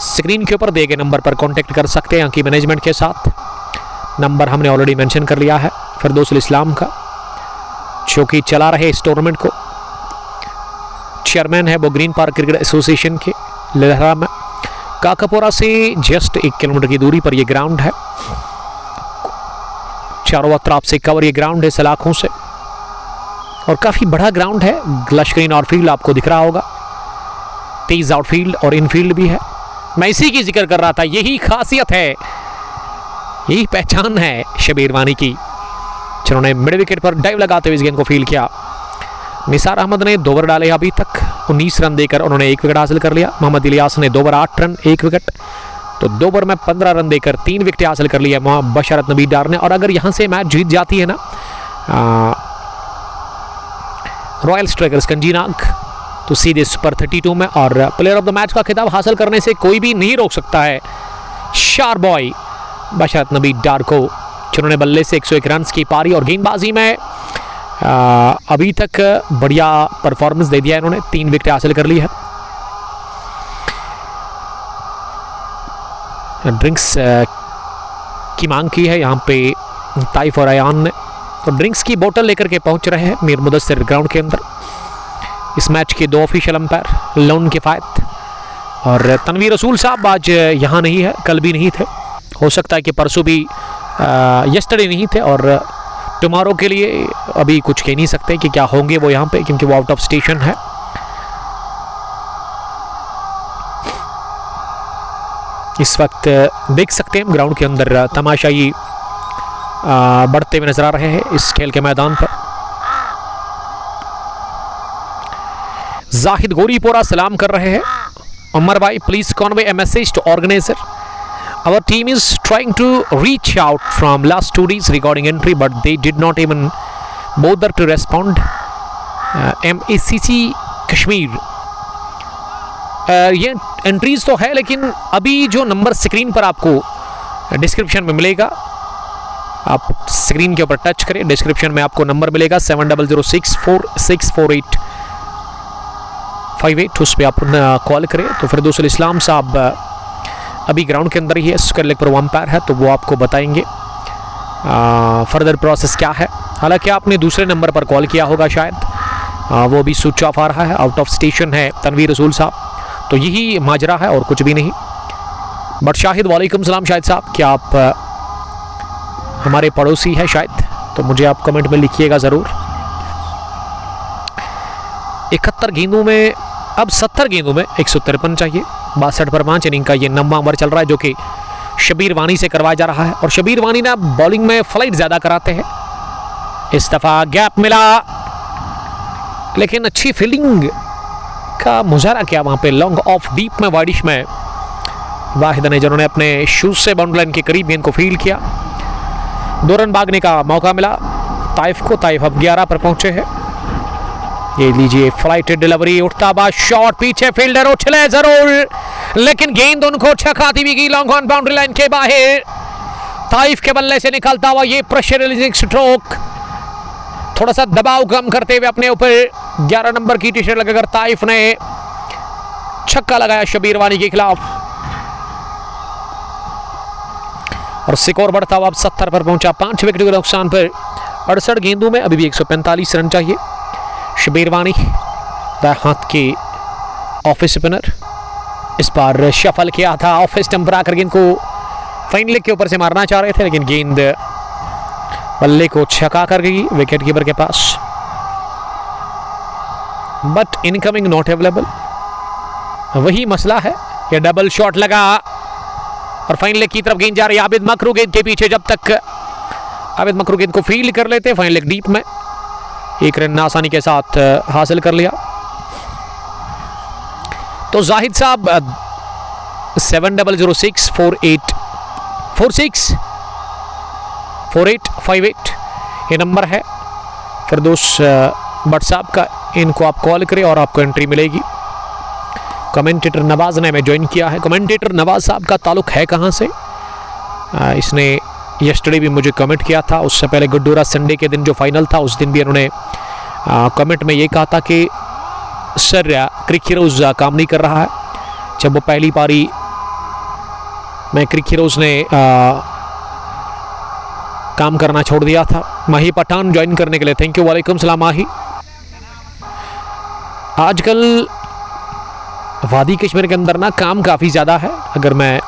स्क्रीन के ऊपर दिए गए नंबर पर कांटेक्ट कर सकते हैं यहाँ की मैनेजमेंट के साथ। नंबर हमने ऑलरेडी मेंशन कर लिया है फिरदौस इस्लाम का, जो कि चला रहे इस टूर्नामेंट को। चेयरमैन है वो ग्रीन पार्क क्रिकेट एसोसिएशन के लहरा में। काकापोरा से जस्ट 1 किलोमीटर की दूरी पर यह ग्राउंड है। चारों तरफ से कवर ये ग्राउंड है सलाखों से। और काफ़ी बड़ा ग्राउंड है, लश ग्रीन आउटफील्ड आपको दिख रहा होगा, तेज आउटफील्ड और इनफील्ड भी है। मैं इसी की जिक्र कर रहा था, यही खासियत है, यही पहचान है शबीर वानी की, जिन्होंने मिड विकेट पर डाइव लगाते हुए इस गेंद को फील्ड किया। निसार अहमद ने 2 ओवर डाले अभी तक, 19 रन देकर उन्होंने 1 विकेट हासिल कर लिया। मोहम्मद इलियास ने 2 ओवर 8 रन 1 विकेट, तो 2 ओवर में 15 रन देकर 3 विकेट हासिल कर लिया बशरत नबी डार ने। और अगर यहाँ से मैच जीत जाती है ना रॉयल स्ट्राइकर्स कंजीनाग, तो सीधे सुपर 32 में और प्लेयर ऑफ द मैच का खिताब हासिल करने से कोई भी नहीं रोक सकता है शार बॉय बशरत नबी डार को, जिन्होंने बल्ले से 101 रन की पारी और गेंदबाजी में अभी तक बढ़िया परफॉर्मेंस दे दिया है। इन्होंने 3 विकेट हासिल कर ली है। ड्रिंक्स की मांग की है यहाँ पे ताइफ और अयान ने, तो ड्रिंक्स की बोतल लेकर के पहुंच रहे हैं मीर मुदस्सिर ग्राउंड के अंदर। इस मैच के 2 ऑफिशियल अंपायर लोन किफायत और तनवीर रसूल साहब आज यहाँ नहीं है, कल भी नहीं थे, हो सकता है कि परसों भी यस्टरडे नहीं थे, और टुमारो के लिए अभी कुछ कह नहीं सकते कि क्या होंगे वो यहाँ पे, क्योंकि वो आउट ऑफ स्टेशन है। इस वक्त देख सकते हैं ग्राउंड के अंदर तमाशाई बढ़ते हुए नजर आ रहे हैं इस खेल के मैदान पर। जाहिद गोरीपोरा सलाम कर रहे हैं, उमर भाई please convey a message to organiser, our team is trying to reach out from last 2 days regarding entry but they did not even bother to respond. MACC Kashmir, ये एंट्रीज तो है, लेकिन अभी जो नंबर स्क्रीन पर आपको डिस्क्रिप्शन में मिलेगा, आप स्क्रीन के ऊपर टच करें, डिस्क्रिप्शन में आपको नंबर मिलेगा 7006464858, उस पर आप कॉल करें तो फिरदौस इस्लाम साहब अभी ग्राउंड के अंदर ही है, उसका लेग पर वो अंपायर है, तो वो आपको बताएंगे फर्दर प्रोसेस क्या है। हालांकि आपने दूसरे नंबर पर कॉल किया होगा शायद, वो भी स्विच ऑफ आ रहा है, आउट ऑफ स्टेशन है तनवीर रसूल साहब, तो यही माजरा है और कुछ भी नहीं। बट शाहिद वालेकुम सलाम शाहिद साहब, क्या आप हमारे पड़ोसी हैं शायद, तो मुझे आप कमेंट में लिखिएगा ज़रूर। 71 गेंदों में अब 70 गेंदों में 153 चाहिए, 62 पर 5 इनिंग का ये 9वां ओवर चल रहा है, जो कि शबीर वानी से करवाया जा रहा है। और शबीर वानी ना बॉलिंग में फ्लाइट ज़्यादा कराते हैं, इस दफ़ा गैप मिला, लेकिन अच्छी फील्डिंग का मुजाहरा किया वहाँ पे लॉन्ग ऑफ डीप में वाइडिश में वाहिद ने, जिन्होंने अपने शूज से बाउंड्री लाइन के करीब गेंद को फील्ड किया। 2 रन भागने का मौका मिला ताइफ को, ताइफ अब 11 पर पहुंचे हैं। ये लीजिए फ्लाइटेड डिलीवरी, उठता बा शॉट, पीछे फील्डर उछले जरूर, लेकिन गेंद उनको छकाती भी गई लॉन्ग ऑन बाउंड्री लाइन के बाहर। ताइफ के बल्ले से निकलता हुआ ये प्रेशर रिलीजिंग स्ट्रोक, थोड़ा सा दबाव कम करते हुए अपने ऊपर 11 नंबर की टी शर्ट लगाकर ताइफ ने छक्का लगाया शबीर वानी के खिलाफ, और स्कोर बढ़ता हुआ अब 70 पर पहुंचा, 5 विकेट के नुकसान पर। 68 गेंदों में अभी भी 145 रन चाहिए। शबीर वानी दाएं हाथ के ऑफ स्पिनर, इस बार शफल किया था ऑफ स्टंप आकर गेंद को फाइन लेग के ऊपर से मारना चाह रहे थे, लेकिन गेंद बल्ले को छका कर गई विकेट कीपर के पास। बट इनकमिंग नॉट अवेलेबल, वही मसला है। ये डबल शॉट लगा और फाइन लेग की तरफ गेंद जा रही है आबिद मकरू गेंद के पीछे, जब तक आबिद मकरू गेंद को फील्ड कर लेते, फाइन लेग डीप में 1 रन आसानी के साथ हासिल कर लिया। तो जाहिद साहब 700648464858 ये नंबर है फिरदौस भट्ट साहब का, इनको आप कॉल करें और आपको एंट्री मिलेगी। कमेंटेटर नवाज ने हमें ज्वाइन किया है। कमेंटेटर नवाज साहब का ताल्लुक है कहाँ से, इसने यस्टरडे भी मुझे कमेंट किया था, उससे पहले गुड्डूरा संडे के दिन जो फाइनल था उस दिन भी उन्होंने कमेंट में ये कहा था कि सर क्रिक हीरोज काम नहीं कर रहा है। जब वो पहली पारी में क्रिक हीरोज ने काम करना छोड़ दिया था। माही पठान ज्वाइन करने के लिए थैंक यू, वालेकुम सलाम माही। आजकल वादी कश्मीर के अंदर ना काम काफ़ी ज़्यादा है। अगर मैं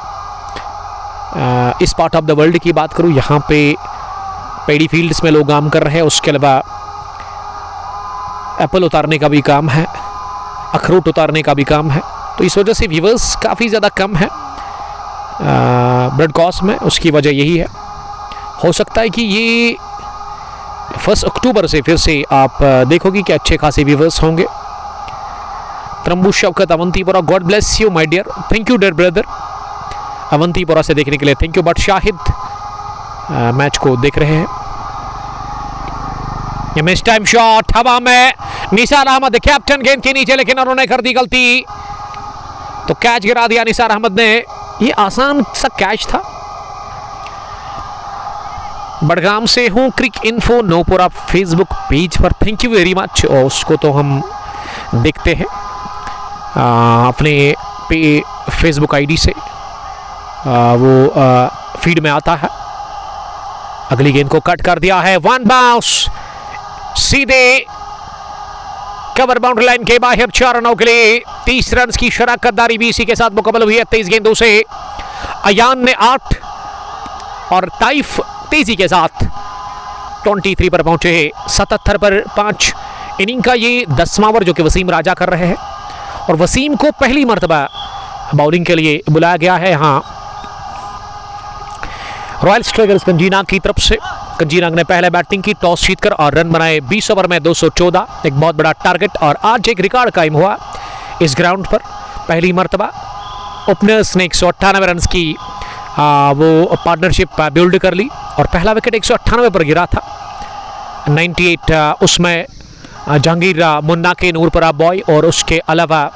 इस पार्ट ऑफ द वर्ल्ड की बात करूँ, यहाँ पे पेडी फील्ड्स में लोग काम कर रहे हैं, उसके अलावा एप्पल उतारने का भी काम है, अखरोट उतारने का भी काम है, तो इस वजह से व्यूवर्स काफ़ी ज़्यादा कम है ब्रॉडकास्ट में। उसकी वजह यही है। हो सकता है कि ये 1 अक्टूबर से फिर से आप देखोगे कि अच्छे खासे व्यूवर्स होंगे। Trumboo Shaukat Awantipora, god bless you my dear, thank you dear brother, Awantipora से देखने के लिए thank you. But Shahid match को देख रहे हैं। ये मिस टाइम शॉट हवा में, निसार अहमद कैप्टन गेंद के नीचे, लेकिन उन्होंने कर दी गलती, तो कैच गिरा दिया निसार अहमद ने। ये आसान सा कैच था। बड़गाम से हूँ, क्रिक इन्फो नोपुरा फेसबुक पेज पर, थैंक यू वेरी मच। और उसको तो हम देखते हैं अपने फेसबुक आईडी से, वो फीड में आता है। अगली गेंद को कट कर दिया है, वन बाउंस सीधे कवर बाउंड्री लाइन के बाहर, 4 रनों के लिए 30 रन की शराकतदारी भी इसी के साथ मुकम्मल हुई है 23 गेंदों से। अयान ने 8 और ताइफ तेजी के साथ 23 पर पहुंचे, 77 पर 5। इनिंग का ये 10वां ओवर जो कि वसीम राजा कर रहे हैं, और वसीम को पहली मर्तबा बॉलिंग के लिए बुलाया गया है यहाँ रॉयल स्ट्राइकर्स कंजीनाग की तरफ से। कंजीनाग ने पहले बैटिंग की, टॉस जीतकर और रन बनाए 20 ओवर में 214, एक बहुत बड़ा टारगेट। और आज एक रिकॉर्ड कायम हुआ इस ग्राउंड पर, पहली मर्तबा ओपनर्स ने 198 रन की वो पार्टनरशिप बिल्ड कर ली, और पहला विकेट 198 पर गिरा था। 98 उसमें जहांगीर मुन्ना के नूरपुरा बॉय, और उसके अलावा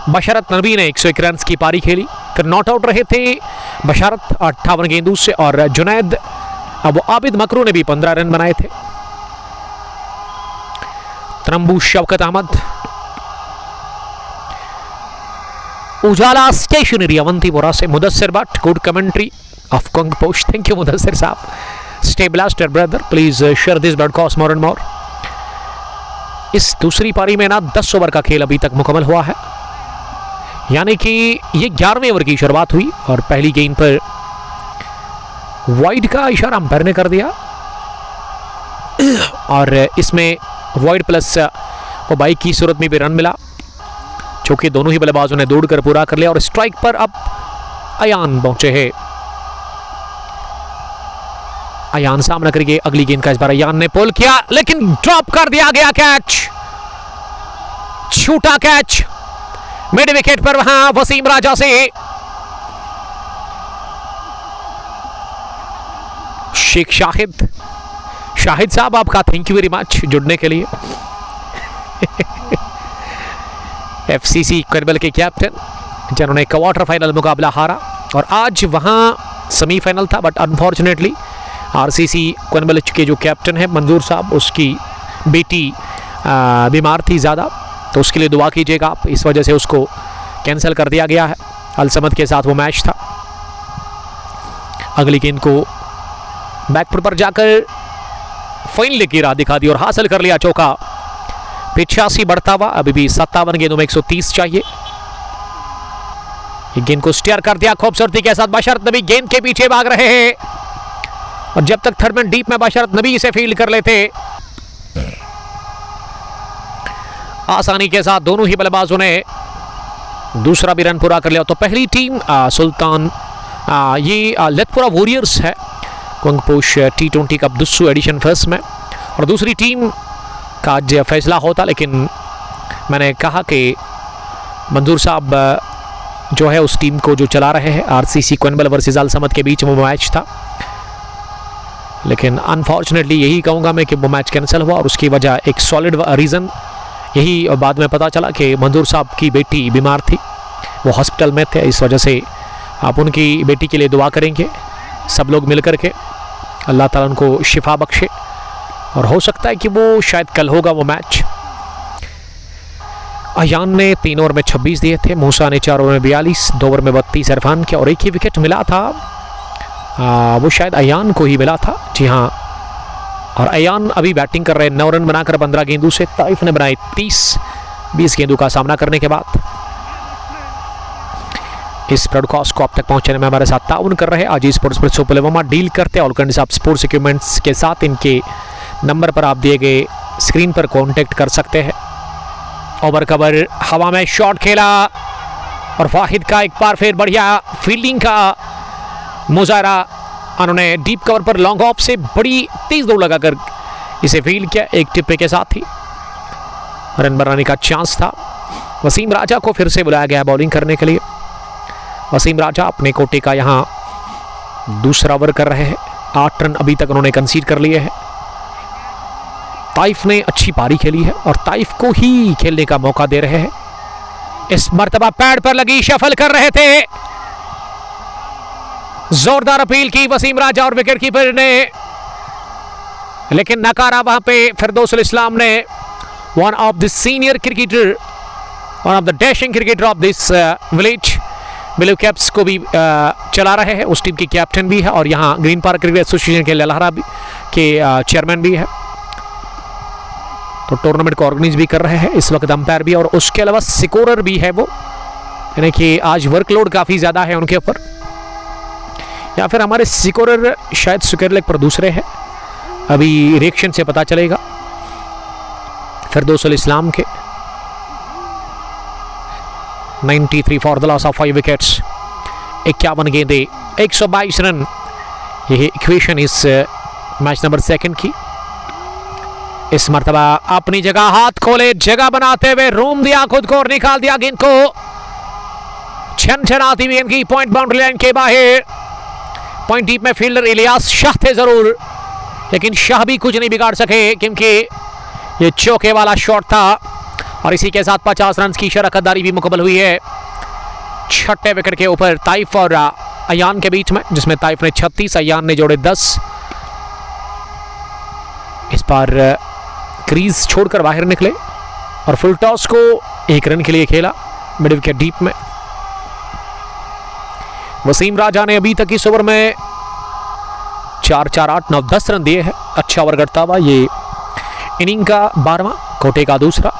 बशारत नबी ने 101 रन की पारी खेली। फिर नॉट आउट रहे थे बशारत 58 गेंदों से, और जुनैद अब आबिद मकरू ने भी 15 रन बनाए थे। त्रंबू शौकत अहमद, उजाला स्टेशनरी अवंतीपुरा से Mudasir Bhat, good commentary of Kangposh, thank you Mudasir साहब। Stay blaster brother, please share this broadcast more and more. इस दूसरी पारी में ना 10 ओवर का खेल अभी तक मुकम्मल हुआ है, यानी कि ये 11वें ओवर की शुरुआत हुई, और पहली गेंद पर वाइड का इशारा अंपायर ने कर दिया, और इसमें वाइड प्लस वो बाइक की सूरत में भी रन मिला, जो कि दोनों ही बल्लेबाजों ने दौड़कर पूरा कर लिया। और स्ट्राइक पर अब अयान पहुंचे हैं। अयान सामना करेंगे अगली गेंद का, इस बार अयान ने पुल किया, लेकिन ड्रॉप कर दिया गया कैच, छूटा कैच मिड विकेट पर वहां वसीम राजा से। शेख शाहिद, शाहिद साहब आपका थैंक यू वेरी मच जुड़ने के लिए। एफसीसी करबल के कैप्टन, जिन्होंने क्वार्टर फाइनल मुकाबला हारा, और आज वहां सेमीफाइनल था, बट अनफॉर्चुनेटली आरसीसी कनबल के जो कैप्टन है मंजूर साहब, उसकी बेटी बीमार थी ज़्यादा, तो उसके लिए दुआ कीजिएगा आप। इस वजह से उसको कैंसिल कर दिया गया है। अल समद के साथ वो मैच था। अगली गेंद को बैकफुट पर जाकर फाइनल की राह दिखा दी और हासिल कर लिया चौका। 85 बढ़ता हुआ, अभी भी 57 गेंदों में 130 चाहिए। गेंद को स्टीयर कर दिया खूबसूरती के साथ, बशरत नबी गेंद के पीछे भाग रहे हैं, और जब तक थर्ड मैन डीप में बशरत नबी इसे फील्ड कर लेते, आसानी के साथ दोनों ही बल्लेबाजों ने दूसरा भी रन पूरा कर लिया। तो पहली टीम सुल्तान, ये लेथपुरा वॉरियर्स है, कंगपोश T20 कप दुस्सू एडिशन फर्स्ट में, और दूसरी टीम का आज फैसला होता, लेकिन मैंने कहा कि मंजूर साहब जो है उस टीम को जो चला रहे हैं, आरसीसी कनबल वर्सेस अल समद के बीच में वो मैच था, लेकिन अनफॉर्चुनेटली यही कहूँगा मैं कि वो मैच कैंसिल हुआ, और उसकी वजह एक सॉलिड रीज़न यही बाद में पता चला कि मंजूर साहब की बेटी बीमार थी, वो हॉस्पिटल में थे। इस वजह से आप उनकी बेटी के लिए दुआ करेंगे सब लोग मिल कर के, अल्लाह ताला उनको शिफा बख्शे, और हो सकता है कि वो शायद कल होगा वो मैच। अयान ने 3 ओवर में 26 दिए थे, मूसा ने 4 ओवर में 42, 2 ओवर में 32 इरफान के, और एक ही विकेट मिला था, वो शायद अयान को ही मिला था। जी हाँ, और अयान अभी बैटिंग कर रहे हैं, 9 रन बनाकर 15 गेंदों से। ताइफ ने बनाए 30-20 गेंदों का सामना करने के बाद। इस ब्रॉडकास्ट को आप तक पहुंचाने में हमारे साथ ताउन कर रहे हैं आज स्पोर्ट्स पर सुपरलेवमा डील करते हैं all kinds of sports equipments के साथ। इनके नंबर पर आप दिए गए स्क्रीन पर कांटेक्ट कर सकते हैं। ओवर कवर हवा में शॉट खेला और वाहिद का एक बार फिर बढ़िया फील्डिंग का मुजाहरा। उन्होंने डीप कवर पर लॉन्ग ऑफ से बड़ी तेज दौड़ लगाकर इसे फील्ड किया, एक टिप्पे के साथ ही रन बनाने का चांस था। वसीम राजा को फिर से बुलाया गया बॉलिंग करने के लिए। वसीम राजा अपने कोटे का यहां दूसरा ओवर कर रहे हैं। 8 रन अभी तक उन्होंने कंसीड कर लिए हैं। ताइफ ने अच्छी पारी खेली है और ताइफ को ही खेलने का मौका दे रहे हैं। इस मर्तबा पैड पर लगी, शफल कर रहे थे, जोरदार अपील की वसीम राजा और विकेट कीपर ने, लेकिन नकारा वहां पे फिरदौसुल इस्लाम ने। One of the senior cricketer, one of the dashing cricketer of this village, blue caps को भी चला रहे हैं, उस टीम की कैप्टन भी है और यहाँ ग्रीन पार्क क्रिकेट एसोसिएशन के ललहरा के चेयरमैन भी है। तो टूर्नामेंट को ऑर्गेनाइज भी कर रहे हैं इस वक्त अंपायर भी, और उसके अलावा स्कोरर भी है वो, यानी कि आज वर्कलोड काफ़ी ज़्यादा है उनके ऊपर, या फिर हमारे स्कोरर शायद सुकेर लेग पर दूसरे हैं, अभी रिएक्शन से पता चलेगा। फिरदौसुल इस्लाम के 93 for the loss of 5 wickets, 51 गेंदे, 122 रन, यह इक्वेशन इस मैच नंबर 2 की। इस मर्तबा अपनी जगह हाथ खोले, जगह बनाते हुए रूम दिया खुद को और निकाल दिया गेंद को छनछनाती गेंद की पॉइंट बाउंड्री लाइन के बाहर। पॉइंट डीप में फील्डर इलियास शाह थे जरूर, लेकिन शाह भी कुछ नहीं बिगाड़ सके क्योंकि ये चौके वाला शॉट था और इसी के साथ 50 रन की शरकतदारी भी मुकम्मल हुई है। 6ठे विकेट के ऊपर ताइफ और अयान के बीच में, जिसमें ताइफ ने 36, अयान ने जोड़े 10। इस बार क्रीज छोड़कर बाहर निकले और फुल टॉस को 1 रन के लिए खेला मिड विकेट डीप में। वसीम राजा ने अभी तक इस ओवर में 4, 4, 8, 9, 10 रन दिए हैं। अच्छा ओवर करता हुआ ये इनिंग का 12वां, कोटे का दूसरा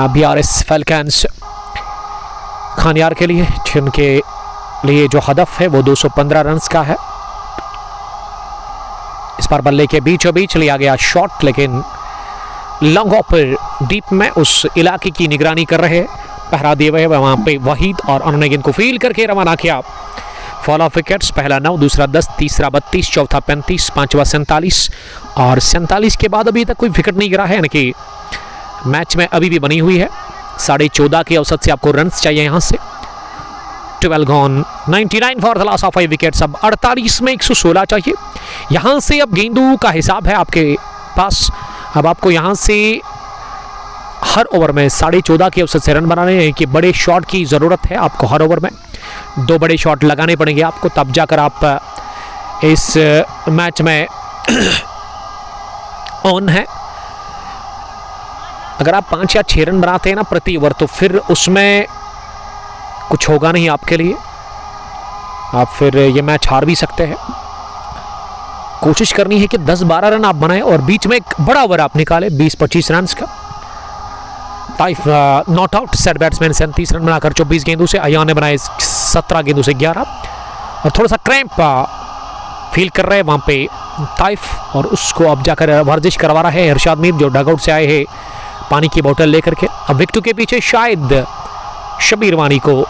बीआरएस फैल्कन्स खानियार के लिए, जिनके लिए जो हदफ है वो 215 रन का है। इस बार बल्ले के बीचों बीच लिया गया शॉट, लेकिन लॉन्ग ऑफ पर डीप में उस इलाके की निगरानी कर रहे पहरा दिए हुए वहां पे वहीद, और उन्होंने गेंद को फील्ड करके रवाना किया। फॉल ऑफ विकेट्स, पहला 9, दूसरा 10, तीसरा 32, चौथा 35, पांचवा 47 और 47 के बाद अभी तक कोई विकेट नहीं गिरा है, यानी कि मैच में अभी भी बनी हुई है। 14.5 के औसत से आपको रन चाहिए यहाँ से। 12 gone, 99 for the loss of 5 wickets. अब 48 में 116 चाहिए। यहाँ से अब गेंदों का हिसाब है आपके पास। अब आपको यहाँ से हर ओवर में 14.5 के औसत से रन बनाने हैं कि बड़े शॉट की ज़रूरत है आपको। हर ओवर में 2 बड़े शॉट लगाने पड़ेंगे आपको, तब जाकर आप इस मैच में ऑन है। अगर आप 5 या 6 रन बनाते हैं ना प्रति ओवर, तो फिर उसमें कुछ होगा नहीं आपके लिए, आप फिर ये मैच हार भी सकते हैं। कोशिश करनी है कि 10-12 रन आप बनाएं और बीच में एक बड़ा ओवर आप निकालें 20-25 रन का। Taif not out, set batsman 37 run बनाकर 24 गेंदों से। अयान ने बनाए 17 गेंदों से 11, और थोड़ा सा क्रैम्प फील कर रहे हैं वहाँ पे ताइफ, और उसको अब जाकर वर्जिश करवा रहा है इरशाद मीर, जो डगआउट से आए हैं पानी की बोतल लेकर के। अब विकेट के पीछे शायद शबीर वानी को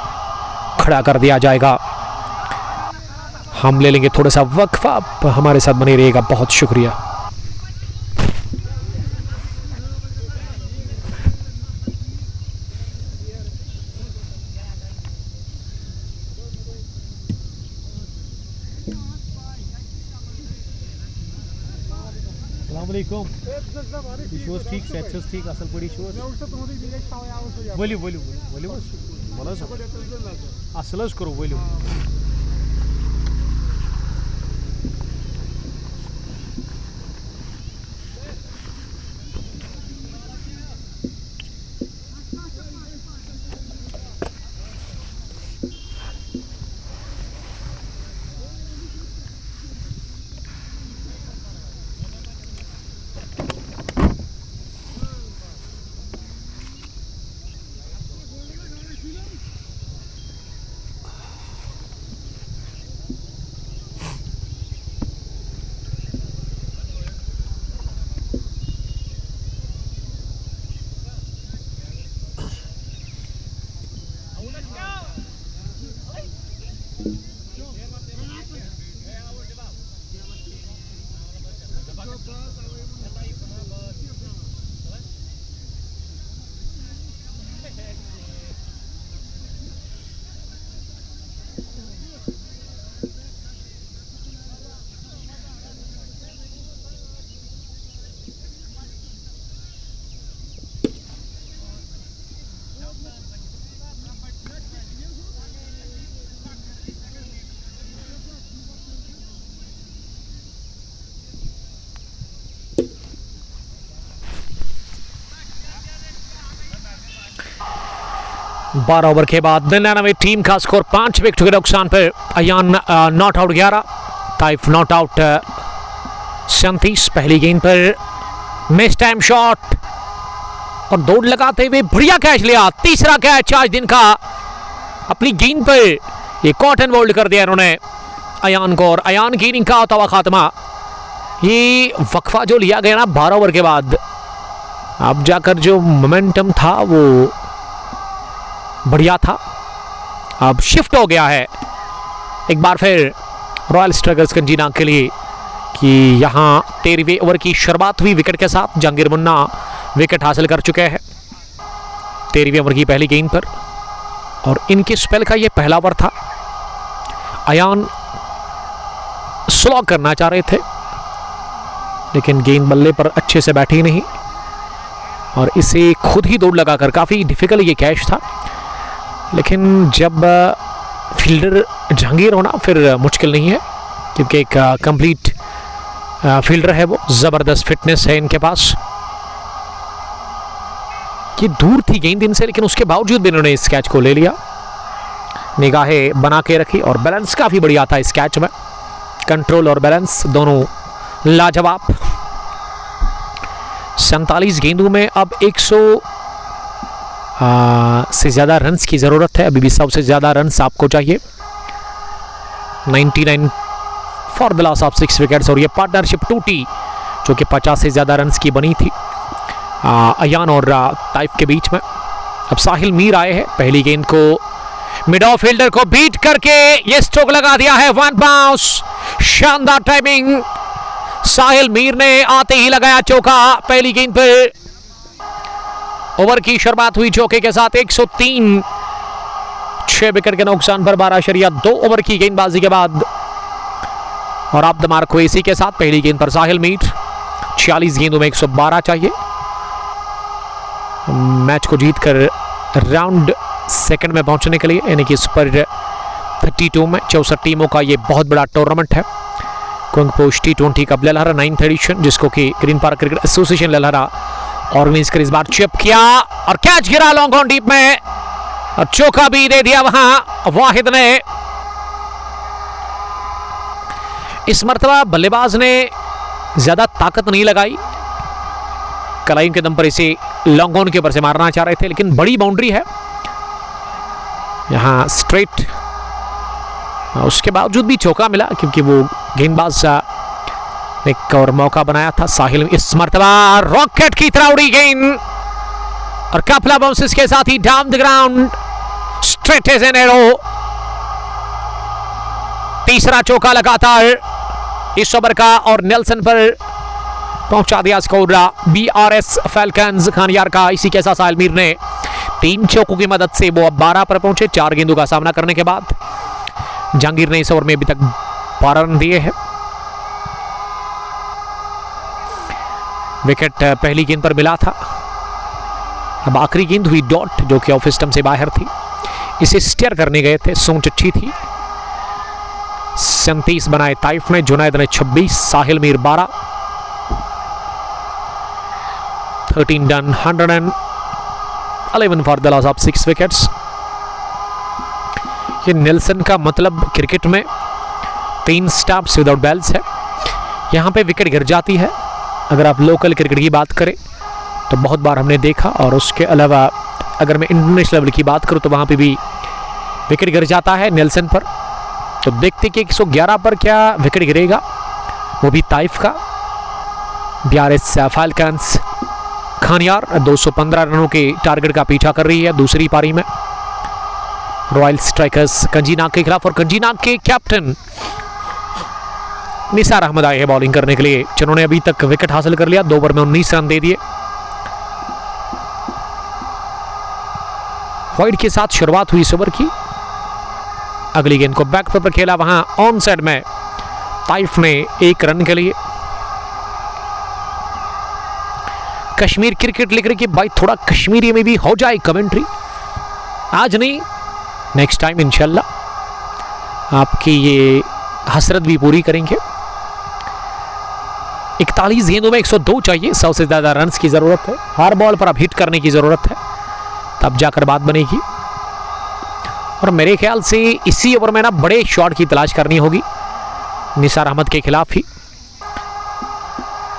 खड़ा कर दिया जाएगा। हम ले लेंगे थोड़ा सा वक्फा, आप हमारे साथ बने रहिएगा, बहुत शुक्रिया। ठीक ठीक असल पड़ी बोलियो बोलियो बोलियो बोलो असल करो बोलियो। बारह ओवर के बाद 99 टीम का स्कोर 5 विकेट के नुकसान पर। Ayan not out 11, Taif not out 37। पहली गेंद पर मिस टाइम शॉट और दौड़ लगाते हुए बढ़िया कैच लिया। तीसरा कैच आज दिन का अपनी गेंद पर ये कॉटन बोल्ड कर दिया इन्होंने अयान को, और अयान की इनिंग का होता हुआ खात्मा। ये वक्फा जो लिया गया ना 12 ओवर के बाद, अब जाकर जो मोमेंटम था वो बढ़िया था, अब शिफ्ट हो गया है एक बार फिर रॉयल स्ट्राइकर्स कंजीना के लिए कि यहाँ 13वें ओवर की शुरुआत हुई विकेट के साथ। जहांगीर मुन्ना विकेट हासिल कर चुके हैं 13वें ओवर की पहली गेंद पर, और इनके स्पेल का ये पहला ओवर था। अयान स्लॉग करना चाह रहे थे लेकिन गेंद बल्ले पर अच्छे से बैठी नहीं, और इसे खुद ही दौड़ लगाकर काफ़ी डिफिकल्ट ये कैच था। लेकिन जब फील्डर जहांगीर होना फिर मुश्किल नहीं है, क्योंकि एक कंप्लीट फील्डर है वो, ज़बरदस्त फिटनेस है इनके पास। ये दूर थी गेंद इनसे, लेकिन उसके बावजूद भी इन्होंने इस कैच को ले लिया, निगाहें बना के रखी, और बैलेंस काफ़ी बढ़िया था इस कैच में। कंट्रोल और बैलेंस दोनों लाजवाब। 47 गेंदों में अब 100 से ज़्यादा रन्स की ज़रूरत है। अभी भी सबसे ज़्यादा रन्स आपको चाहिए, 99 for the loss of 6 wickets. और ये पार्टनरशिप टूटी जो कि 50 से ज़्यादा रन्स की बनी थी अयान और ताइफ के बीच में। अब साहिल मीर आए हैं, पहली गेंद को मिड ऑफ फील्डर को बीट करके ये स्ट्रोक लगा दिया है, 1 बाउंस। शानदार टाइमिंग, साहिल मीर ने आते ही लगाया चौका पहली गेंद पर। ओवर की शुरुआत हुई चौके के साथ 103, 6 विकेट के नुकसान पर 12.2 ओवर की गेंदबाजी के बाद, और आप द मार्क हुए इसी के साथ। पहली गेंद पर साहिल मीर, 46 गेंदों में 112 चाहिए मैच को जीतकर राउंड सेकंड में पहुंचने के लिए, यानी कि सुपर 32 में 64 टीमों का ये बहुत बड़ा टूर्नामेंट है। Kangposh T20 cup Lalhara 9th edition, जिसको कि green park cricket association Lalhara organise कर इस बार चिप किया, और कैच गिरा लॉन्ग ऑन डीप में, और चौका भी दे दिया वहां वाहिद ने। इस मर्तबा बल्लेबाज ने ज्यादा ताकत नहीं लगाई, कलाई के दम पर इसे लॉन्ग ऑन के ऊपर से मारना चाह रहे थे, लेकिन बड़ी बाउंड्री है यहां स्ट्रेट, उसके बावजूद भी चौका मिला क्योंकि वो गेंदबाज ने एक और मौका बनाया था। साहिल इस मर्तबा रॉकेट की तरह उड़ी गेंद, और कपला बाउंसेस के साथ ही down the ground, straight as an arrow. तीसरा चौका लगातार इस ओवर का, और नेल्सन पर पहुंचा दिया स्कोर BRS फैल्कन्स खानियार का। इसी के साथ साहिल मीर ने 3 चौकों की मदद से वो अब 12 पर पहुंचे 4 गेंदों का सामना करने के बाद। जहांगीर ने इस ओवर में अभी तक 12 रन दिए हैं। विकेट पहली गेंद पर मिला था, अब आखिरी गेंद हुई डॉट जो कि ऑफ स्टंप से बाहर थी, इसे स्टेयर करने गए थे, सोच अच्छी थी। 37 बनाए ताइफ ने, जुनैद ने 26, Sahil Mir 12, 13 done, 111 for the loss of 6 wickets. ये नेल्सन का मतलब क्रिकेट में 3 स्टंप्स विदाउट बेल्स है। यहाँ पे विकेट गिर जाती है, अगर आप लोकल क्रिकेट की बात करें तो बहुत बार हमने देखा, और उसके अलावा अगर मैं इंटरनेशनल लेवल की बात करूं तो वहाँ पे भी विकेट गिर जाता है नेल्सन पर। तो देखते कि 111 पर क्या विकेट गिरेगा, वो भी ताइफ का। BRS फैल्कन्स खानियार 215 रनों के टारगेट का पीछा कर रही है दूसरी पारी में। रॉयल स्ट्राइकर्स कंजीनाग के खिलाफ, और कंजीनाग के कैप्टन निसार अहमद आए हैं बॉलिंग करने के लिए, जिन्होंने अभी तक विकेट हासिल कर लिया। 2 ओवर में 19 रन दे दिए। वाइड के साथ शुरुआत हुई इस ओवर की। अगली गेंद को बैक पर खेला, वहां ऑन साइड में ताइफ ने 1 रन के लिए। कश्मीर क्रिकेट लिख रही कि भाई थोड़ा कश्मीरी में भी हो जाए कमेंट्री, आज नहीं नेक्स्ट टाइम इंशाल्लाह आपकी ये हसरत भी पूरी करेंगे। 41 गेंदों में 102 चाहिए, 100 से ज्यादा रन्स की जरूरत है। हर बॉल पर अब हिट करने की जरूरत है, तब जाकर बात बनेगी। और मेरे ख्याल से इसी ओवर में ना बड़े शॉट की तलाश करनी होगी निसार अहमद के खिलाफ ही।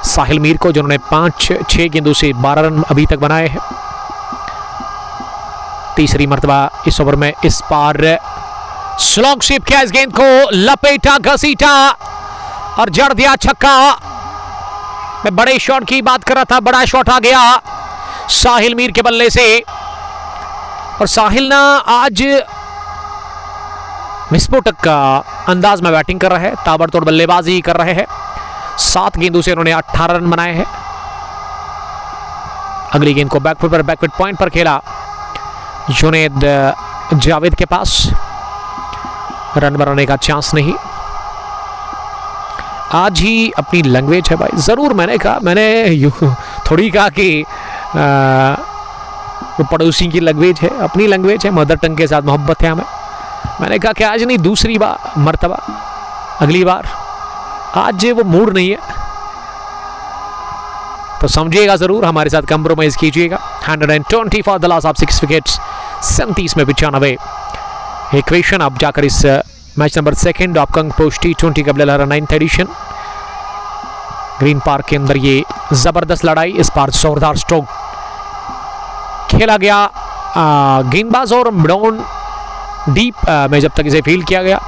साहिल मीर को, जिन्होंने 5-6 गेंदों से 12 रन अभी तक बनाए हैं। तीसरी मर्तबा इस ओवर में इस पार स्लॉग शिप किया, इस गेंद को लपेटा, घसीटा और जड़ दिया छक्का। मैं बड़े शॉट की बात कर रहा था, बड़ा शॉट आ गया साहिल मीर के बल्ले से। और साहिल ना आज विस्फोटक का अंदाज में बैटिंग कर रहे हैं, ताबड़तोड़ बल्लेबाजी कर रहे हैं। 7 गेंदों से उन्होंने 18 रन बनाए हैं। अगली गेंद को बैकफुट पर, बैकफुट पॉइंट पर खेला जुनैद जावेद के पास, रन बनाने का चांस नहीं। आज ही अपनी लैंग्वेज है भाई, जरूर मैंने थोड़ी कहा कि वो पड़ोसी की लैंग्वेज है, अपनी लैंग्वेज है, मदर टंग के साथ मोहब्बत है हमें। मैंने कहा कि आज नहीं, दूसरी मर्तबा, अगली बार। आज वो मूड नहीं है तो समझिएगा जरूर, हमारे साथ कंप्रोमाइज कीजिएगा। 120 for the loss of 6 wickets, 37 में 95 इक्वेशन। अब जाकर इस match number 2 upcoming post T20 कबल 9th एडिशन ग्रीन पार्क के अंदर ये जबरदस्त लड़ाई, इस पार जोरदार स्ट्रोक खेला गया। गेंदबाज और मिडॉन डीप में जब तक इसे फील्ड किया गया,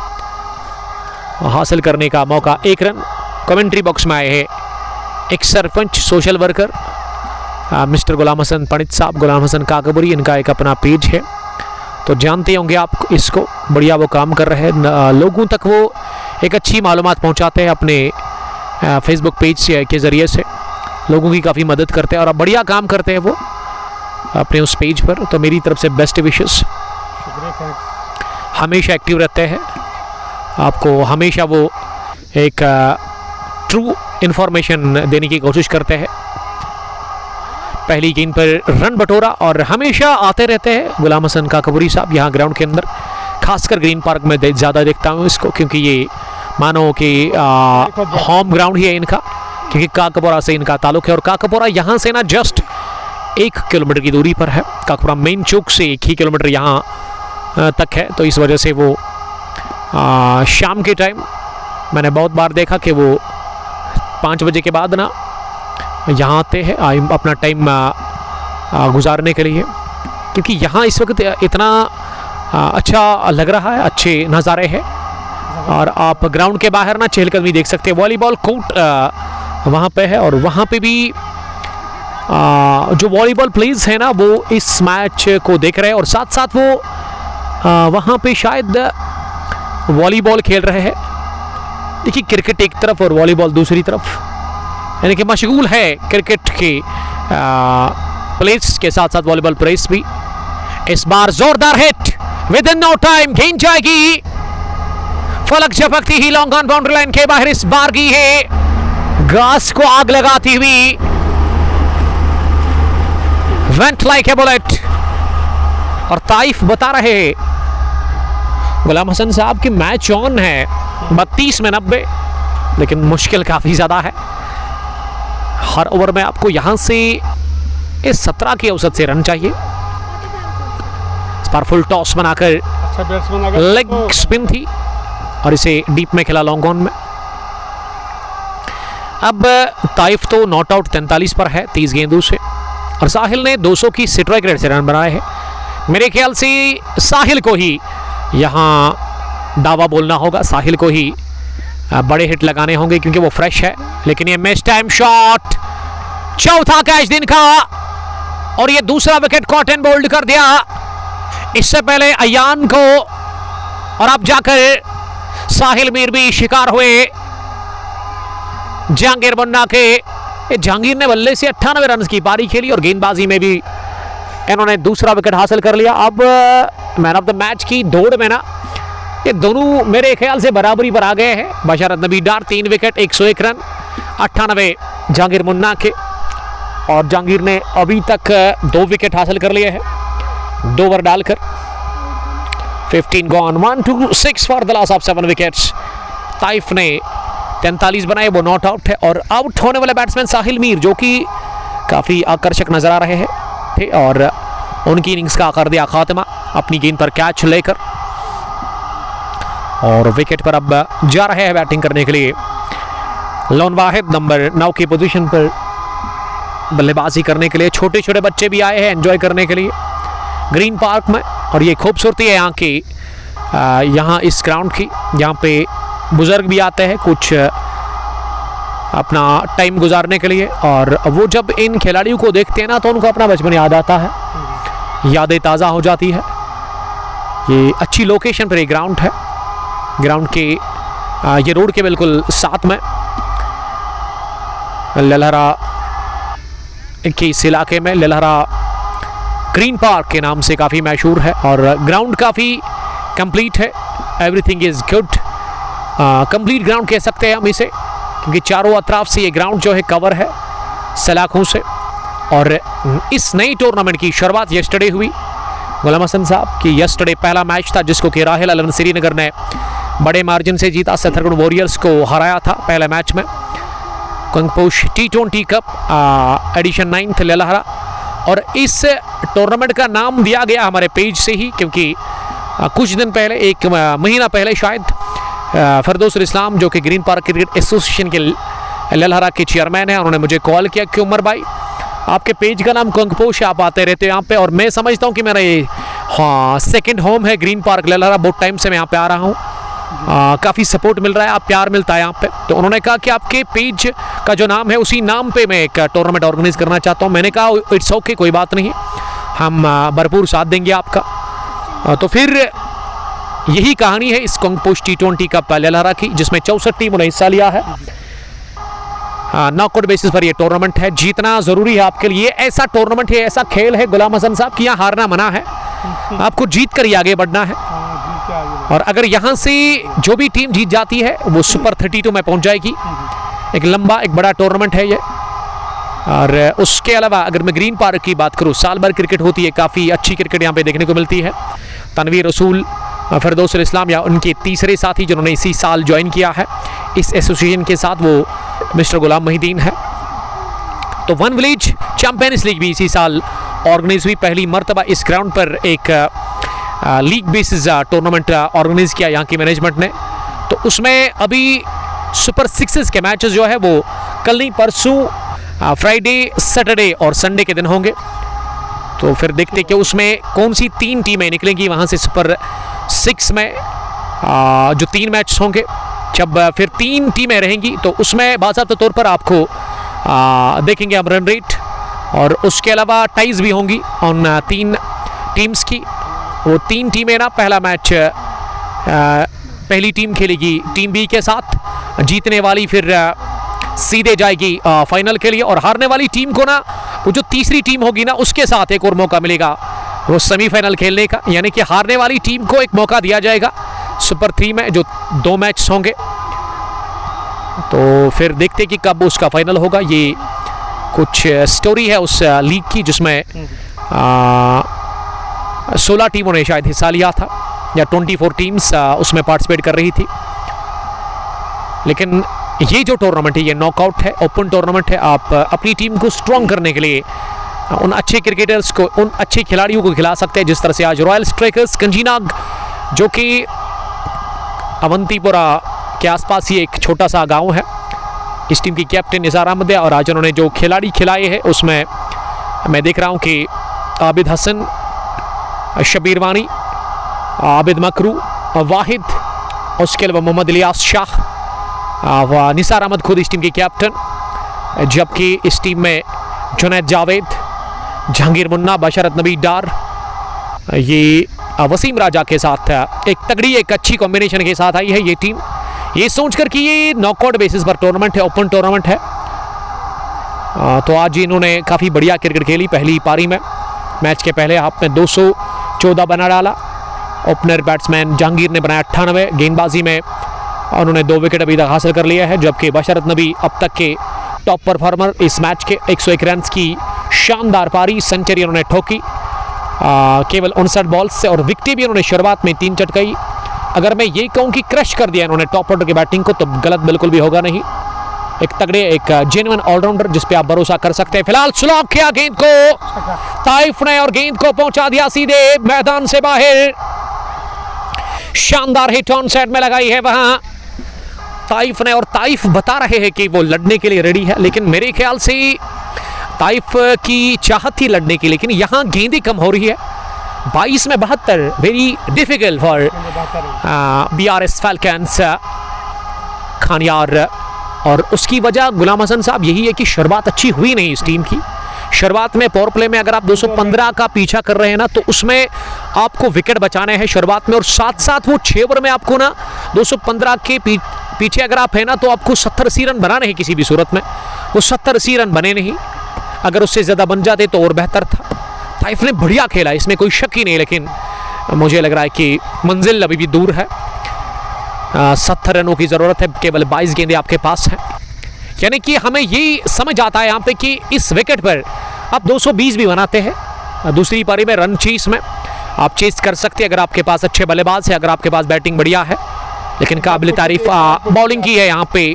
हासिल करने का मौका 1 रन। कमेंट्री बॉक्स में आए हैं एक सरपंच सोशल वर्कर मिस्टर गुलाम हसन पंडित साहब, गुलाम हसन काकबरी, इनका एक अपना पेज है, तो जानते होंगे आप इसको, बढ़िया वो काम कर रहे हैं। लोगों तक वो एक अच्छी मालूमात पहुंचाते हैं अपने फेसबुक पेज के ज़रिए से, लोगों की काफ़ी मदद करते हैं और बढ़िया काम करते हैं वो अपने उस पेज पर। तो मेरी तरफ से बेस्ट विशेस, हमेशा एक्टिव रहते हैं, आपको हमेशा वो एक ट्रू इन्फॉर्मेशन देने की कोशिश करते हैं। पहली गेंद पर रन बटोरा और हमेशा आते रहते हैं गुलाम हसन काकबरी साहब यहाँ ग्राउंड के अंदर, खासकर ग्रीन पार्क में ज़्यादा देखता हूँ इसको, क्योंकि ये मानो कि होम ग्राउंड ही है इनका, क्योंकि काकपोरा से इनका ताल्लुक है। और काकपोरा यहाँ से ना जस्ट 1 किलोमीटर की दूरी पर है, काकपोरा मेन चौक से 1 ही किलोमीटर यहाँ तक है। तो इस वजह से वो शाम के टाइम मैंने बहुत बार देखा कि वो 5 बजे के बाद ना यहाँ आते हैं अपना टाइम गुजारने के लिए, क्योंकि यहाँ इस वक्त इतना अच्छा लग रहा है, अच्छे नज़ारे हैं। और आप ग्राउंड के बाहर ना चहलकदमी देख सकते हैं, वॉलीबॉल कोर्ट वहाँ पे है, और वहाँ पे भी जो वॉलीबॉल प्लेयर्स हैं ना वो इस मैच को देख रहे हैं, और साथ साथ वो वहाँ पे शायद वॉलीबॉल खेल रहे हैं। देखिए, क्रिकेट एक तरफ और वॉलीबॉल दूसरी तरफ, यानी कि मशगूल है क्रिकेट के प्लेयर्स के साथ साथ वॉलीबॉल प्लेयर्स भी। इस बार जोरदार hit, within no time गेंद जाएगी, फलक झपकती ही लॉन्ग ऑन बाउंड्री लाइन के बाहर इस बार की है, घास को आग लगाती हुई, वेंट लाइक ए बुलेट। और ताइफ बता रहे गुलाम हसन साहब की मैच ऑन है 32 में 90, लेकिन मुश्किल काफी ज्यादा है। हर ओवर में आपको यहां से इस 17 के औसत से रन चाहिए। इस पर फुल टॉस बनाकर लेग स्पिन थी और इसे डीप में खेला लॉन्ग ऑन में। अब ताइफ तो नॉट आउट 43 पर है 30 गेंदों से, और साहिल ने 200 की स्ट्राइक रेट से रन बनाए हैं। मेरे ख्याल से साहिल को ही यहाँ दावा बोलना होगा, साहिल को ही बड़े हिट लगाने होंगे क्योंकि वो फ्रेश है। लेकिन ये मिस टाइम शॉट, चौथा कैच दिन का, और ये दूसरा विकेट कॉट एंड बोल्ड कर दिया। इससे पहले अयान को और अब जाकर साहिल मीर भी शिकार हुए जहांगीर मुन्ना के। जहांगीर ने बल्ले से 98 रन की पारी खेली और गेंदबाजी में भी इन्होंने दूसरा विकेट हासिल कर लिया। अब मैन ऑफ द मैच की दौड़ में ना ये दोनों मेरे ख्याल से बराबरी पर आ गए हैं। बशरत नबी डार 3 विकेट 101 रन 98 जहांगीर मुन्ना के, और जहांगीर ने अभी तक 2 विकेट हासिल कर लिए हैं 2 ओवर डालकर। 15 gone 1 to 6 for the loss of 7 wickets. Taif ने 43 बनाए, वो नॉट आउट है। और आउट होने वाले बैट्समैन साहिल मीर जो कि काफ़ी आकर्षक नजर आ रहे हैं थे, और उनकी इनिंग्स का कर दिया खात्मा अपनी गेंद पर कैच लेकर, और विकेट पर अब जा रहे हैं बैटिंग करने के लिए लोन वाहिद नंबर 9 की पोजीशन पर बल्लेबाजी करने के लिए। छोटे छोटे बच्चे भी आए हैं एंजॉय करने के लिए ग्रीन पार्क में, और ये खूबसूरती है यहाँ की, यहाँ इस ग्राउंड की। यहाँ पे बुजुर्ग भी आते हैं कुछ अपना टाइम गुजारने के लिए, और वो जब इन खिलाड़ियों को देखते हैं ना तो उनको अपना बचपन याद आता है, यादें ताज़ा हो जाती है। ये अच्छी लोकेशन पर एक ग्राउंड है, ग्राउंड के ये रोड के बिल्कुल साथ में ललहरा के इस इलाके में ललहरा ग्रीन पार्क के नाम से काफ़ी मशहूर है, और ग्राउंड काफ़ी कंप्लीट है। Everything is good, complete ground कह सकते हैं हम इसे, क्योंकि चारों अतराफ से ये ग्राउंड जो है कवर है सलाखों से। और इस नई टूर्नामेंट की शुरुआत यस्टरडे हुई गुलाम हसन साहब की। यस्टरडे पहला मैच था जिसको कि राहिल अलवन श्रीनगर ने बड़े मार्जिन से जीता, सत्थरगढ़ वॉरियर्स को हराया था पहले मैच में। कंगपोश T20 कप एडिशन 9 ललहरा, और इस टूर्नामेंट का नाम दिया गया हमारे पेज से ही, क्योंकि कुछ दिन पहले, एक महीना पहले शायद, फरदौसुल इस्लाम जो कि ग्रीन पार्क क्रिकेट एसोसिएशन के ललहरा के चेयरमैन हैं, उन्होंने मुझे कॉल किया कि उमर भाई आपके पेज का नाम कंगपोश, आप आते रहते हो यहाँ पे, और मैं समझता हूँ कि मेरा ये सेकंड होम है ग्रीन पार्क ललहरा। बहुत टाइम से मैं यहाँ पे आ रहा हूँ, काफ़ी सपोर्ट मिल रहा है, आप प्यार मिलता है यहाँ पे। तो उन्होंने कहा कि आपके पेज का जो नाम है उसी नाम पे मैं एक टूर्नामेंट ऑर्गेनाइज करना चाहता हूँ। मैंने कहा इट्स ओके, कोई बात नहीं, हम भरपूर साथ देंगे आपका। तो फिर यही कहानी है इस कंगपोश T20 कप ललहरा की, जिसमें 64 टीमों ने हिस्सा लिया है। नॉकआउट बेसिस पर यह टूर्नामेंट है, जीतना जरूरी है आपके लिए। ऐसा टूर्नामेंट है, ऐसा खेल है गुलाम हसन साहब कि यहाँ हारना मना है, आपको जीत कर ही आगे बढ़ना है। और अगर यहाँ से जो भी टीम जीत जाती है वो सुपर 32 में पहुँच जाएगी। एक लंबा, एक बड़ा टूर्नामेंट है ये। और उसके अलावा अगर मैं ग्रीन पार्क की बात करूँ, साल भर क्रिकेट होती है, काफ़ी अच्छी क्रिकेट यहाँ पे देखने को मिलती है। तनवीर रसूल, फरदौसुल इस्लाम या उनके तीसरे साथी जिन्होंने इसी साल ज्वाइन किया है इस एसोसिएशन के साथ, वो मिस्टर गुलाम मोहिद्दीन है। तो वन विलेज चैंपियंस लीग भी इसी साल ऑर्गेनाइज हुई। पहली मर्तबा इस ग्राउंड पर एक लीग बेसिस टूर्नामेंट ऑर्गेनाइज किया यहाँ की मैनेजमेंट ने। तो उसमें अभी सुपर 6 के मैचेस जो है वो कल नहीं परसों फ्राइडे, सैटरडे और संडे के दिन होंगे। तो फिर देखते कि उसमें कौन सी 3 टीमें निकलेंगी वहाँ से सुपर 6 में। जो 3 मैच होंगे, जब फिर 3 टीमें रहेंगी तो उसमें बाकायदा तौर पर आपको देखेंगे हम रन रेट, और उसके अलावा टाइज भी होंगी उन 3 टीम्स की। वो 3 टीमें ना, पहला मैच पहली टीम खेलेगी टीम बी के साथ, जीतने वाली फिर सीधे जाएगी फाइनल के लिए, और हारने वाली टीम को ना वो जो तीसरी टीम होगी ना उसके साथ एक और मौका मिलेगा वो सेमीफाइनल खेलने का। यानी कि हारने वाली टीम को एक मौका दिया जाएगा सुपर 3 में, जो 2 मैच होंगे। तो फिर देखते कि कब उसका फाइनल होगा। ये कुछ स्टोरी है उस लीग की जिसमें 16 टीमों ने शायद हिस्सा लिया था, या 24 टीम्स उसमें पार्टिसिपेट कर रही थी। लेकिन ये जो टूर्नामेंट है ये नॉकआउट है, ओपन टूर्नामेंट है। आप अपनी टीम को स्ट्रॉन्ग करने के लिए उन अच्छे क्रिकेटर्स को, उन अच्छे खिलाड़ियों को खिला सकते हैं, जिस तरह से आज रॉयल स्ट्राइकर्स कंजीनाग, जो कि अवंतीपुरा के आसपास ही एक छोटा सा गांव है, इस टीम की कैप्टन निसार अहमद है। और आज उन्होंने जो खिलाड़ी खिलाए हैं उसमें मैं देख रहा हूँ कि आबिद हसन, शबीर वानी, आबिद मकरू, वाहिद, उसके अलावा मोहम्मद इलियास शाह व निसार अहमद खुद इस टीम के कैप्टन। जबकि इस टीम में जुनैद जावेद, जहांगीर मुन्ना, बशरत नबी डार, ये वसीम राजा के साथ एक तगड़ी एक अच्छी कॉम्बिनेशन के साथ आई है ये टीम, ये सोचकर कि ये नॉकआउट बेसिस पर टूर्नामेंट है, ओपन टूर्नामेंट है। तो आज इन्होंने काफ़ी बढ़िया क्रिकेट खेली पहली पारी में। मैच के पहले हाफ में 214 बना डाला। ओपनर बैट्समैन जहांगीर ने बनाया 98 गेंदबाजी में, और उन्होंने 2 विकेट अभी तक हासिल कर लिया है, जबकि बशरत नबी अब तक के टॉप परफॉर्मर इस मैच के 101 रन की शानदार पारी सेंचुरी उन्होंने ठोकी केवल 59 बॉल्स से, और विकेट भी उन्होंने शुरुआत में 3 चटकाई। अगर मैं ये कहूँ कि क्रश कर दिया इन्होंने टॉप ऑर्डर की बैटिंग को, तो गलत बिल्कुल भी होगा नहीं। एक तगड़े एक जेन्युइन ऑलराउंडर जिस पे आप भरोसा कर सकते हैं। फिलहाल स्लॉग किया गेंद को ताइफ ने, और गेंद को पहुंचा दिया सीधे मैदान से बाहर। शानदार हिट ऑन साइड में लगाई है वहां ताइफ ने, और ताइफ बता रहे हैं कि वो लड़ने के लिए रेडी है, लेकिन मेरे ख्याल से ताइफ की चाहत थी लड़ने की, लेकिन यहां गेंदें कम हो रही है। 22 में 72 very difficult for BRS Falcons Khanyar, और उसकी वजह गुलाम हसन साहब यही है कि शुरुआत अच्छी हुई नहीं इस टीम की। शुरुआत में पावर प्ले में अगर आप 215 का पीछा कर रहे हैं ना, तो उसमें आपको विकेट बचाने हैं शुरुआत में, और साथ साथ वो 6 ओवर में आपको ना 215 के पीछे अगर आप है ना, तो आपको 70-80 रन बनाने हैं किसी भी सूरत में। वो 70-80 रन बने नहीं, अगर उससे ज़्यादा बन जाते तो और बेहतर था। ताइफ ने बढ़िया खेला, इसमें कोई शक ही नहीं, लेकिन मुझे लग रहा है कि मंजिल अभी भी दूर है। 70 रनों की ज़रूरत है, केवल 22 गेंदें आपके पास हैं, यानी कि हमें ये समझ आता है यहाँ पे कि इस विकेट पर आप 220 भी बनाते हैं। दूसरी पारी में रन चेस में आप चेस कर सकते हैं अगर आपके पास अच्छे बल्लेबाज है, अगर आपके पास बैटिंग बढ़िया है, लेकिन काबिल तारीफ बॉलिंग की है यहाँ पे।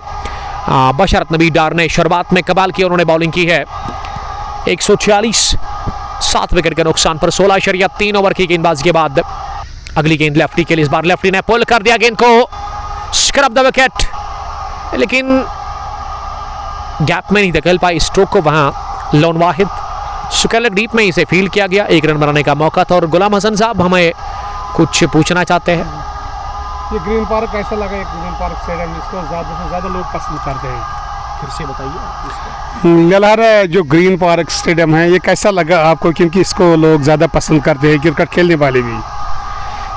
बशरत नबी डार ने शुरुआत में कमाल की उन्होंने बॉलिंग की है। 146 7 विकेट के नुकसान पर 16.3 ओवर की गेंदबाजी के बाद अगली गेंद लेफ्टी के लिए। इस बार लेफ्टी ने पुल कर दिया गेंद को, स्क्रब द विकेट, लेकिन गैप में नहीं धकेल पाई स्ट्रोक को वहां लोन वाहिद। सुकेलक डीप में इसे फील्ड किया गया, 1 रन बनाने का मौका था। और गुलाम हसन साहब हमें कुछ पूछना चाहते हैं। ये ग्रीन पार्क कैसा लगा? ग्रीन पार्क स्टेडियम, इसको ज़्यादा से ज़्यादा लोग पसंद करते हैं, फिर से बताइए। यलहर जो ग्रीन पार्क स्टेडियम है, ये कैसा लगा आपको? क्योंकि इसको लोग ज़्यादा पसंद करते हैं, क्रिकेट खेलने वाले भी।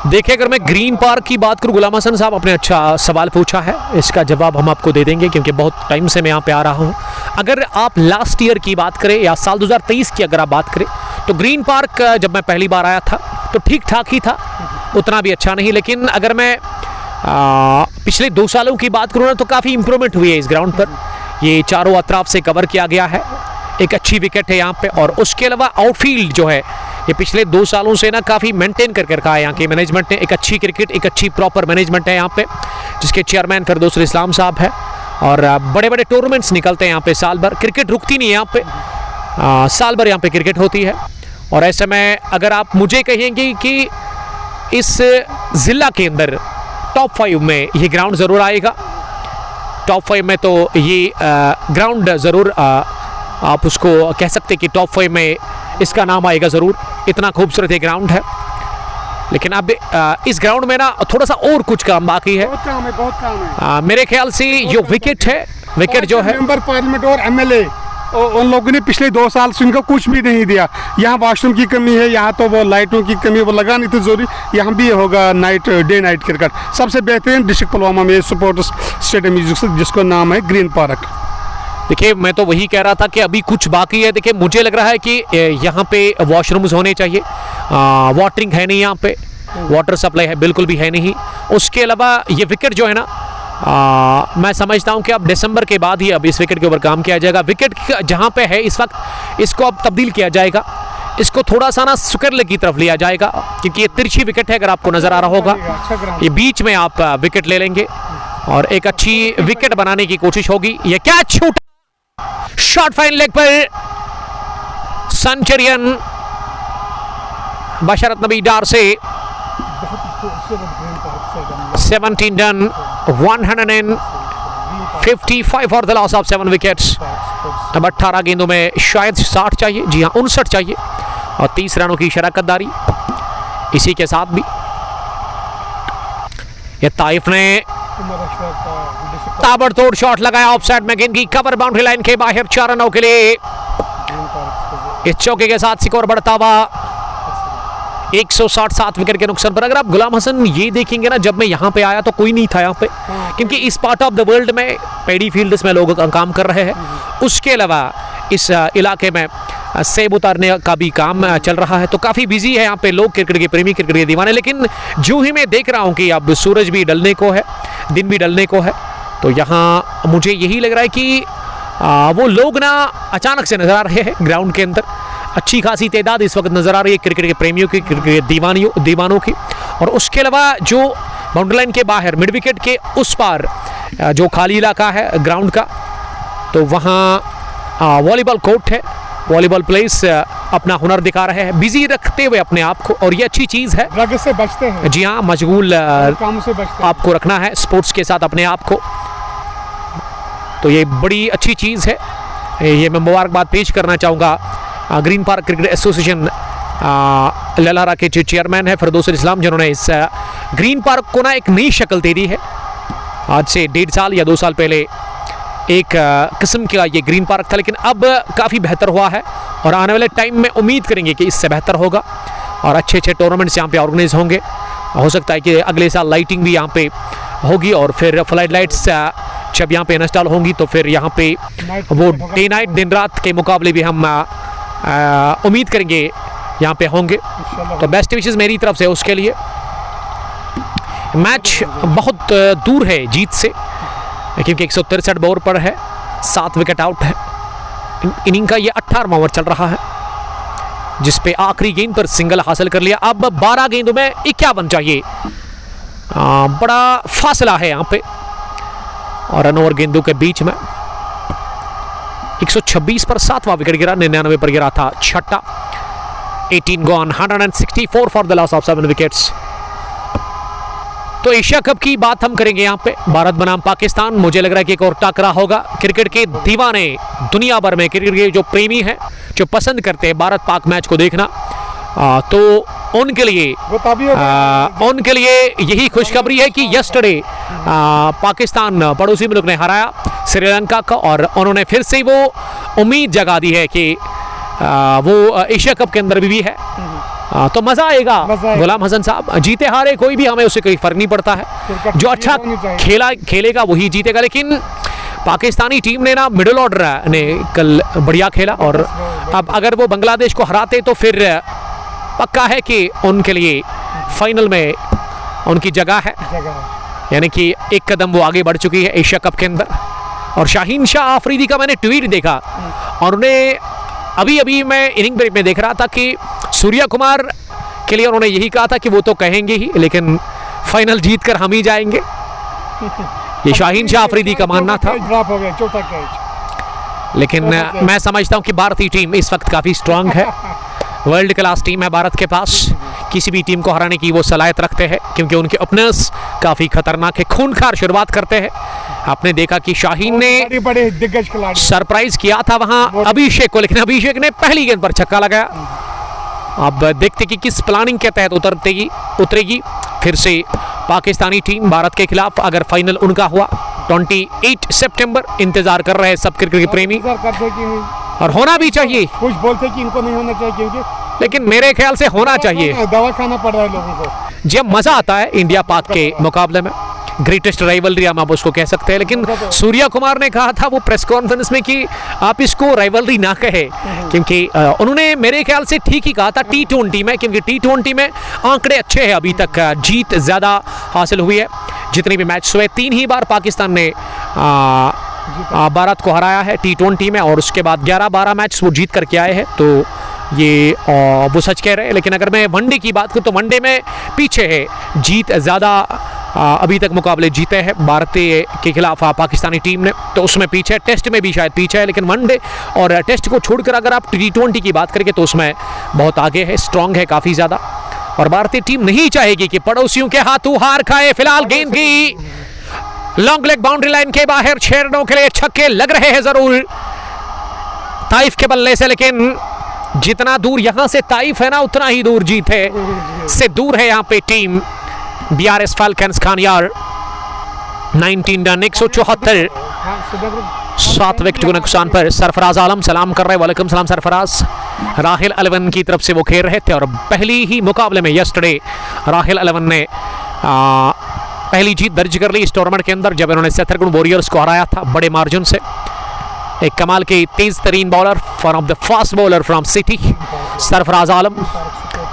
देखिए, अगर मैं ग्रीन पार्क की बात करूं, गुलाम हसन साहब आपने अच्छा सवाल पूछा है, इसका जवाब हम आपको दे देंगे क्योंकि बहुत टाइम से मैं यहाँ पे आ रहा हूँ। अगर आप लास्ट ईयर की बात करें या साल 2023 की अगर आप बात करें, तो ग्रीन पार्क जब मैं पहली बार आया था तो ठीक ठाक ही था, उतना भी अच्छा नहीं। लेकिन अगर मैं पिछले 2 सालों की बात करूँ ना, तो काफ़ी इंप्रूवमेंट हुई है इस ग्राउंड पर। ये चारों अतराफ से कवर किया गया है, एक अच्छी विकेट है यहाँ पे, और उसके अलावा आउटफील्ड जो है ये पिछले 2 सालों से ना काफ़ी मेंटेन कर रखा है यहाँ के मैनेजमेंट ने। एक अच्छी क्रिकेट, एक अच्छी प्रॉपर मैनेजमेंट है यहाँ पे, जिसके चेयरमैन फिरदौस इस्लाम साहब है, और बड़े बड़े टूर्नामेंट्स निकलते हैं यहाँ पे साल भर। क्रिकेट रुकती नहीं है यहाँ पे, साल भर यहाँ पे क्रिकेट होती है। और ऐसे में अगर आप मुझे कहेंगे कि इस ज़िला के अंदर टॉप 5 में ये ग्राउंड ज़रूर आएगा, टॉप 5 में तो ये ग्राउंड ज़रूर आप उसको कह सकते हैं कि टॉप 5 में इसका नाम आएगा ज़रूर। इतना खूबसूरत ये ग्राउंड है, लेकिन अब इस ग्राउंड में ना थोड़ा सा और कुछ काम बाकी है। बहुत काम है। मेरे ख्याल से जो विकेट है, विकेट जो है, मेंबर पार्लियामेंट और MLA उन लोगों ने पिछले 2 साल से इनको कुछ भी नहीं दिया। यहाँ वॉशरूम की कमी है, यहाँ तो वो लाइटों की कमी, वो लगानी तो जरूरी। यहाँ भी होगा डे नाइट क्रिकेट। सबसे बेहतरीन डिस्ट्रिक्ट पुलवामा में स्पोर्ट्स स्टेडियम जिसको नाम है ग्रीन पार्क। देखिए, मैं तो वही कह रहा था कि अभी कुछ बाकी है। देखिए, मुझे लग रहा है कि यहाँ पे वॉशरूम्स होने चाहिए। वाटरिंग है नहीं यहाँ पे, वाटर सप्लाई है बिल्कुल भी है नहीं। उसके अलावा ये विकेट जो है ना, मैं समझता हूँ कि अब दिसंबर के बाद ही अब इस विकेट के ऊपर काम किया जाएगा। विकेट जहाँ पे है इस वक्त, इसको अब तब्दील किया जाएगा, इसको थोड़ा सा ना सुकरले की तरफ लिया जाएगा, क्योंकि ये तिरछी विकेट है। अगर आपको नज़र आ रहा होगा, ये बीच में आप विकेट ले लेंगे और एक अच्छी विकेट बनाने की कोशिश होगी। ये कैच छूटा, शॉट फाइन लेग पर, सेंचुरियन बशरत नबी डार से 17 done, 155 for the loss of 7 wickets. अब 18 गेंदों में शायद 60 चाहिए, जी हाँ 59 चाहिए, और 30 रनों की शराकतदारी इसी के साथ भी। ये ताइफ ने ताबड़तोड़ शॉट लगाया ऑफसाइड में, गेंद की कवर बाउंड्री लाइन के बाहर, 4 रनों के लिए। इस चौके के साथ स्कोर बढ़ता हुआ 167 विकेट के नुकसान पर। अगर आप गुलाम हसन ये देखेंगे ना, जब मैं यहाँ पे आया तो कोई नहीं था यहाँ पे, क्योंकि इस पार्ट ऑफ द वर्ल्ड में पैडी फील्ड्स में लोग काम कर रहे हैं। उसके अलावा इस इलाके में सेब उतारने का भी काम चल रहा है, तो काफ़ी बिजी है यहाँ पे लोग, क्रिकेट के प्रेमी, क्रिकेट के दीवाने। लेकिन जो ही मैं देख रहा हूँ कि अब सूरज भी ढलने को है, दिन भी ढलने को है, तो यहाँ मुझे यही लग रहा है कि वो लोग ना अचानक से नज़र आ रहे हैं ग्राउंड के अंदर। अच्छी खासी तादाद इस वक्त नज़र आ रही है क्रिकेट के प्रेमियों की, क्रिकेट के दीवानों की। और उसके अलावा जो बाउंड्री लाइन के बाहर मिड विकेट के उस पार जो खाली इलाका है ग्राउंड का, तो वहाँ वॉलीबॉल कोर्ट है, वॉलीबॉल प्लेयर्स अपना हुनर दिखा रहे हैं, बिजी रखते हुए अपने आप को, और ये अच्छी चीज़ है। ड्रग से बचते हैं। जी हाँ, मशगूल काम से बचते हैं। आपको रखना है स्पोर्ट्स के साथ अपने आप को, तो ये बड़ी अच्छी चीज़ है। ये मैं मुबारकबाद पेश करना चाहूँगा ग्रीन पार्क क्रिकेट एसोसिएशन ललहरा के जो चेयरमैन है फिरदौस इस्लाम, जिन्होंने इस ग्रीन पार्क को ना एक नई शक्ल दे दी है। आज से 1.5 साल या 2 साल पहले एक किस्म का ये ग्रीन पार्क था, लेकिन अब काफ़ी बेहतर हुआ है, और आने वाले टाइम में उम्मीद करेंगे कि इससे बेहतर होगा और अच्छे अच्छे टूर्नामेंट्स यहाँ पे ऑर्गेनाइज होंगे। हो सकता है कि अगले साल लाइटिंग भी यहाँ पे होगी, और फिर फ्लड लाइट्स जब यहाँ पे इंस्टॉल होंगी तो फिर यहाँ पे वो डे नाइट, दिन रात के मुकाबले भी हम उम्मीद करेंगे यहाँ पे होंगे। तो बेस्ट विशेस मेरी तरफ से उसके लिए। मैच बहुत दूर है जीत से, क्योंकि 163 ओवर पर है, 7 विकेट आउट है। इनिंग का ये 18वां ओवर चल रहा है, जिसपे आखिरी गेंद पर सिंगल हासिल कर लिया। अब 12 गेंदों में 51 चाहिए, बड़ा फासला है यहाँ पे, और रन ओवर गेंदों के बीच में 126 पर 7वां विकेट गिरा, 99 पर गिरा था छठा। 18 gone, 164 for the loss of 7 wickets. तो एशिया कप की बात हम करेंगे यहाँ पे, भारत बनाम पाकिस्तान। मुझे लग रहा है कि एक और टकरा होगा। क्रिकेट के दीवाने दुनिया भर में, क्रिकेट के जो प्रेमी हैं, जो पसंद करते हैं भारत पाक मैच को देखना, तो उनके लिए यही खुशखबरी है कि यस्टरडे पाकिस्तान पड़ोसी मुल्क ने हराया श्रीलंका का, और उन्होंने फिर से वो उम्मीद जगा दी है कि वो एशिया कप के अंदर भी है। तो मज़ा आएगा। गुलाम हसन साहब, जीते हारे कोई भी, हमें उससे कोई फ़र्क नहीं पड़ता है। जो अच्छा खेलेगा वही जीतेगा। लेकिन पाकिस्तानी टीम ने ना, मिडिल ऑर्डर ने कल बढ़िया खेला, और अब अगर वो बांग्लादेश को हराते तो फिर पक्का है कि उनके लिए फाइनल में उनकी जगह है, यानी कि एक कदम वो आगे बढ़ चुकी है एशिया कप के अंदर। और शाहीन शाह आफरीदी का मैंने ट्वीट देखा, और उन्हें अभी मैं इनिंग ब्रेक में देख रहा था कि सूर्या कुमार के लिए उन्होंने यही कहा था कि वो तो कहेंगे ही, लेकिन फाइनल जीत कर हम ही जाएंगे। ये शाहीन शाह आफरीदी का मानना था। लेकिन मैं समझता हूं कि भारतीय टीम इस वक्त काफ़ी स्ट्रांग है। वर्ल्ड क्लास टीम है भारत के पास, किसी भी टीम को हराने की वो सलाहियत रखते हैं, क्योंकि उनके ओपनर्स काफ़ी खतरनाक है, खूनखार शुरुआत करते हैं। आपने देखा कि शाहीन ने बड़े दिग्गज खिलाड़ी सरप्राइज किया था वहां अभिषेक को, लेकिन अभिषेक ने पहली गेंद पर छक्का लगाया। अब देखते कि किस प्लानिंग के तहत उतरेगी फिर से पाकिस्तानी टीम भारत के खिलाफ, अगर फाइनल उनका हुआ। 28 सितंबर इंतजार कर रहे हैं सब क्रिकेट के प्रेमी, और होना भी चाहिए। कुछ बोलते कि इनको नहीं होना चाहिए, क्योंकि लेकिन मेरे ख्याल से होना चाहिए। दवा खाना पड़ रहा है लोगों को। जब मजा आता है इंडिया पाक के मुकाबले में, ग्रेटेस्ट राइवलरी हम आप उसको कह सकते हैं। लेकिन सूर्या कुमार ने कहा था वो प्रेस कॉन्फ्रेंस में कि आप इसको राइवलरी ना कहे, क्योंकि उन्होंने मेरे ख्याल से ठीक ही कहा था T20 में, क्योंकि T20 में आंकड़े अच्छे हैं। अभी तक जीत ज़्यादा हासिल हुई है, जितने भी मैच हुए 3 ही बार पाकिस्तान ने भारत को हराया है T20 में, और उसके बाद 11-12 मैच वो जीत करके आए हैं। तो ये वो सच कह रहे हैं। लेकिन अगर मैं वनडे की बात करूँ तो वनडे में पीछे है, जीत ज़्यादा अभी तक मुकाबले जीते हैं भारत के खिलाफ पाकिस्तानी टीम ने, तो उसमें पीछे है। टेस्ट में भी शायद पीछे है, लेकिन वनडे और टेस्ट को छोड़कर अगर आप T20 की बात करेंगे तो उसमें बहुत आगे है, स्ट्रांग है काफ़ी ज़्यादा। और भारतीय टीम नहीं चाहेगी कि पड़ोसियों के हाथों हार खाए। फिलहाल गेंद की लॉन्ग लेग बाउंड्री लाइन के बाहर 6 रनों के लिए छक्के लग रहे हैं जरूर ताइफ के बल्ले से, लेकिन जितना दूर यहां से ताइफ है ना, उतना ही दूर जीत है से दूर है यहाँ पे team BRS Falcons Khanyar. 19 run 174 7 wicket के नुकसान पर। सरफराज आलम सलाम कर रहे हैं। वालेकुम सलाम सरफराज। राहिल 11 की तरफ से वो खेल रहे थे और पहली ही मुकाबले में यस्टरडे राहिल 11 ने पहली जीत दर्ज कर ली इस टूर्नामेंट के अंदर जब इन्होंने सेथरगुन वॉरियर्स को हराया था बड़े मार्जिन से। एक कमाल के तेज तरीन bowler, one of the fast bowler from city, Sarfaraz Alam,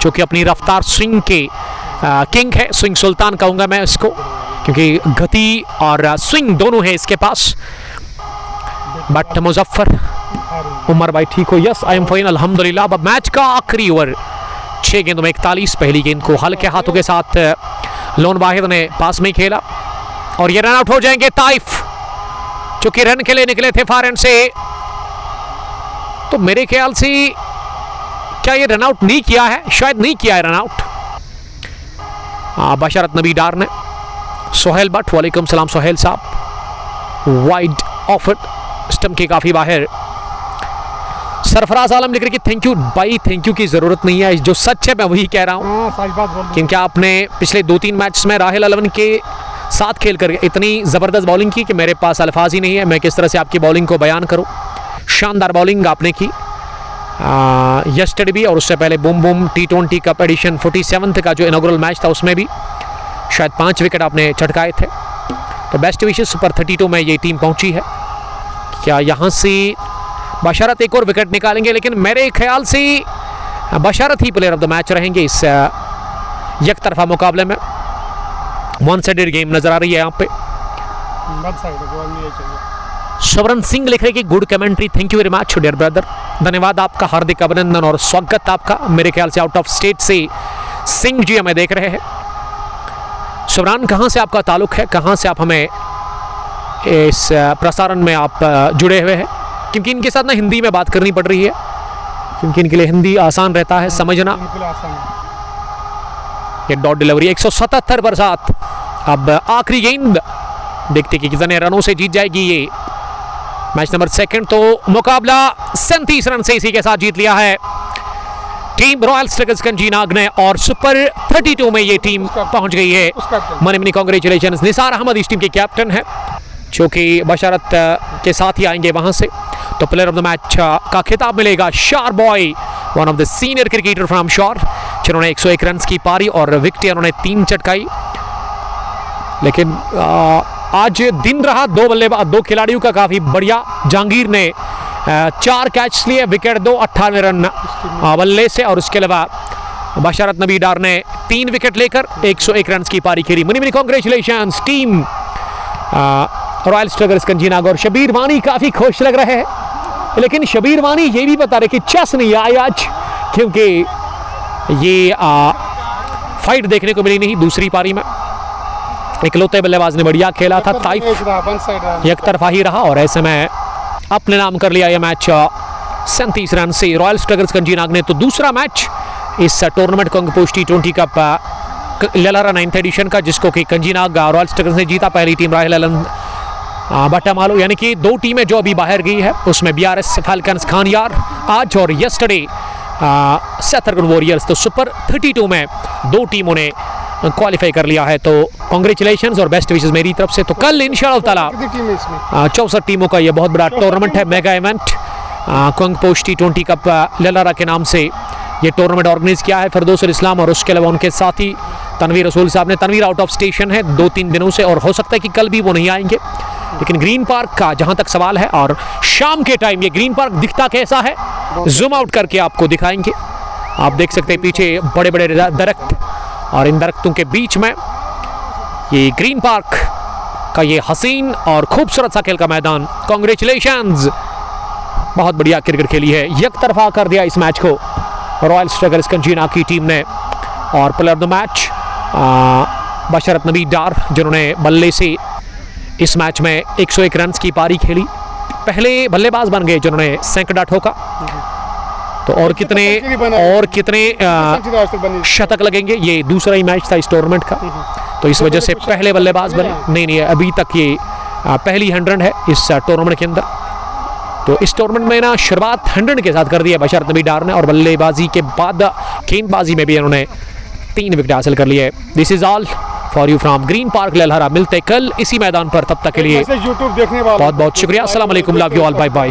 जो कि अपनी रफ्तार स्विंग के किंग है, स्विंग सुल्तान कहूँगा मैं इसको, क्योंकि गति और स्विंग दोनों है इसके पास। बट मुजफ्फर उमर भाई ठीक हो? यस आई एम फाइन अल्हम्दुलिल्लाह। अब मैच का आखिरी ओवर 6 गेंदों में 41, पहली गेंद को हल्के हाथों के साथ लोन वाहिद ने पास में खेला और ये रन आउट हो जाएंगे। ताइफ जो कि रन के लिए निकले थे फार एंड से, तो मेरे ख्याल से क्या ये रन आउट नहीं किया है? शायद नहीं किया है रन आउट। बशरत नबी डार ने। सोहेल भट्ट, वालेकुम सलाम सोहेल साहब, वाइड ऑफ स्टंप के काफी बाहर। सरफराज आलम लिख रहे कि थैंक यू भाई, थैंक यू की जरूरत नहीं है, जो सच है मैं वही कह रहा हूँ, क्योंकि आपने पिछले 2-3 मैच में राहिल 11 के साथ खेलकर इतनी ज़बरदस्त बॉलिंग की कि मेरे पास अल्फाज ही नहीं है मैं किस तरह से आपकी बॉलिंग को बयान करूं। शानदार बॉलिंग आपने की यस्टरडे भी, और उससे पहले boom boom T20 cup addition 47 का जो इनॉग्रल मैच था उसमें भी शायद 5 विकेट आपने चटकाए थे। तो बेस्ट विशेस सुपर 32 में ये टीम पहुंची है। क्या यहाँ से बशरत एक और विकेट निकालेंगे? लेकिन मेरे ख्याल से बशरत ही प्लेयर ऑफ द मैच रहेंगे इस एक तरफा मुकाबले में। वन साइडेड गेम नजर आ रही है यहाँ पे। स्वर्ण सिंह लिख रहे कि good commentary, thank you very much dear brother, धन्यवाद आपका, हार्दिक अभिनंदन और स्वागत आपका। मेरे ख्याल से आउट ऑफ स्टेट से सिंह जी हमें देख रहे हैं। स्वरान, कहाँ से आपका ताल्लुक है, कहाँ से आप हमें इस प्रसारण में आप जुड़े हुए हैं? क्योंकि इनके साथ ना हिंदी में बात करनी पड़ रही है, क्योंकि इनके लिए हिंदी आसान रहता है समझना। ये डॉट डिलीवरी 177 पर 7। अब आखिरी गेंद, देखते कि कितने रनों से जीत जाएगी ये मैच नंबर 2। तो मुकाबला 37 रन से इसी के साथ जीत लिया है टीम रॉयल स्ट्राइकर्स कंजीनाग ने, और सुपर 32 में ये टीम पहुंच गई है। Money money congratulations. Nisar Ahmad इस टीम के कैप्टन है, जो कि बशरत के साथ ही आएंगे वहां से। तो प्लेयर ऑफ द मैच का खिताब मिलेगा शार boy, one of the senior cricketer from sure, जिन्होंने 101 रन की पारी और विकेट उन्होंने 3 चटकाई। लेकिन आज दिन रहा 2 बल्लेबाज, 2 खिलाड़ियों का काफी बढ़िया। जहांगीर ने 4 कैच लिए, विकेट 2, 98 रन बल्ले से, और उसके अलावा बशरत नबी डार ने 3 विकेट लेकर 101 रन की पारी खेली। Many money congratulations team royal strikers Kanjinag. और शबीर वानी काफी खुश लग रहे हैं, लेकिन शबीर वानी ये भी बता रहे कि चस नहीं आई आज, क्योंकि ये फाइट देखने को मिली नहीं दूसरी पारी में। इकलौते बल्लेबाज ने बढ़िया खेला था, ताइफ एक तरफा ही रहा, और ऐसे में अपने नाम कर लिया यह मैच 37 रन से रॉयल स्ट्राइकर्स कंजीनाग ने। तो दूसरा मैच इस tournament Kangposh T20 cup Lalhara 9th edition का, जिसको कि कंजीनाग रॉयल स्ट्राइकर्स ने जीता। पहली टीम राहिल 11 बटामालू, यानी कि 2 टीमें जो अभी बाहर गई है उसमें BRS फैल्कन्स खानियार आज, और यस्टरडे सेथरगुन वॉरियर्स। तो सुपर 32 में 2 टीमों ने क्वालिफाई कर लिया है। तो कांग्रेचुलेशंस और बेस्ट विशेस मेरी तरफ से। तो कल इंशाअल्लाह ताला 64 टीमों का यह बहुत बड़ा टूर्नामेंट है, मेगा इवेंट कंगपोश T20 कप ललहरा के नाम से ये टूर्नामेंट ऑर्गेनाइज किया है फिरदौसुल इस्लाम, और उसके अलावा उनके साथी तनवीर रसूल साहब ने। तनवीर आउट ऑफ स्टेशन है 2-3 दिनों से, और हो सकता है कि कल भी वो नहीं आएंगे। लेकिन ग्रीन पार्क का जहां तक सवाल है, और शाम के टाइम ये ग्रीन पार्क दिखता कैसा है, जूम आउट करके आपको दिखाएंगे। आप देख सकते हैं पीछे बड़े बड़े दरख्त, और इन दरख्तों के बीच में ये ग्रीन पार्क का ये हसीन और खूबसूरत सा खेल का मैदान। कांग्रेचुलेशंस, बहुत बढ़िया क्रिकेट खेली है। एक तरफा कर दिया इस मैच को रॉयल स्ट्राइकर्स कंजीनाग की टीम ने। और player of the match Basharat Nabi डार, जिन्होंने बल्ले से इस मैच में 101 रन की पारी खेली, पहले बल्लेबाज बन गए जिन्होंने सैकड़ा ठोका। तो और कितने शतक लगेंगे, ये दूसरा ही मैच था इस टूर्नामेंट का, तो इस वजह से पहले बल्लेबाज बने। नहीं, अभी तक ये पहली 100 है इस टूर्नामेंट के अंदर। तो इस टूर्नामेंट में ना शुरुआत 100 के साथ कर दिया बशरत नबी डार ने, और बल्लेबाजी के बाद गेंदबाजी में भी इन्होंने 3 विकेट हासिल कर लिए। This is all for you from green park Lalhara. मिलते कल इसी मैदान पर, तब तक के लिए बहुत बहुत शुक्रिया। अस्सलाम वालेकुम, love you all, bye bye.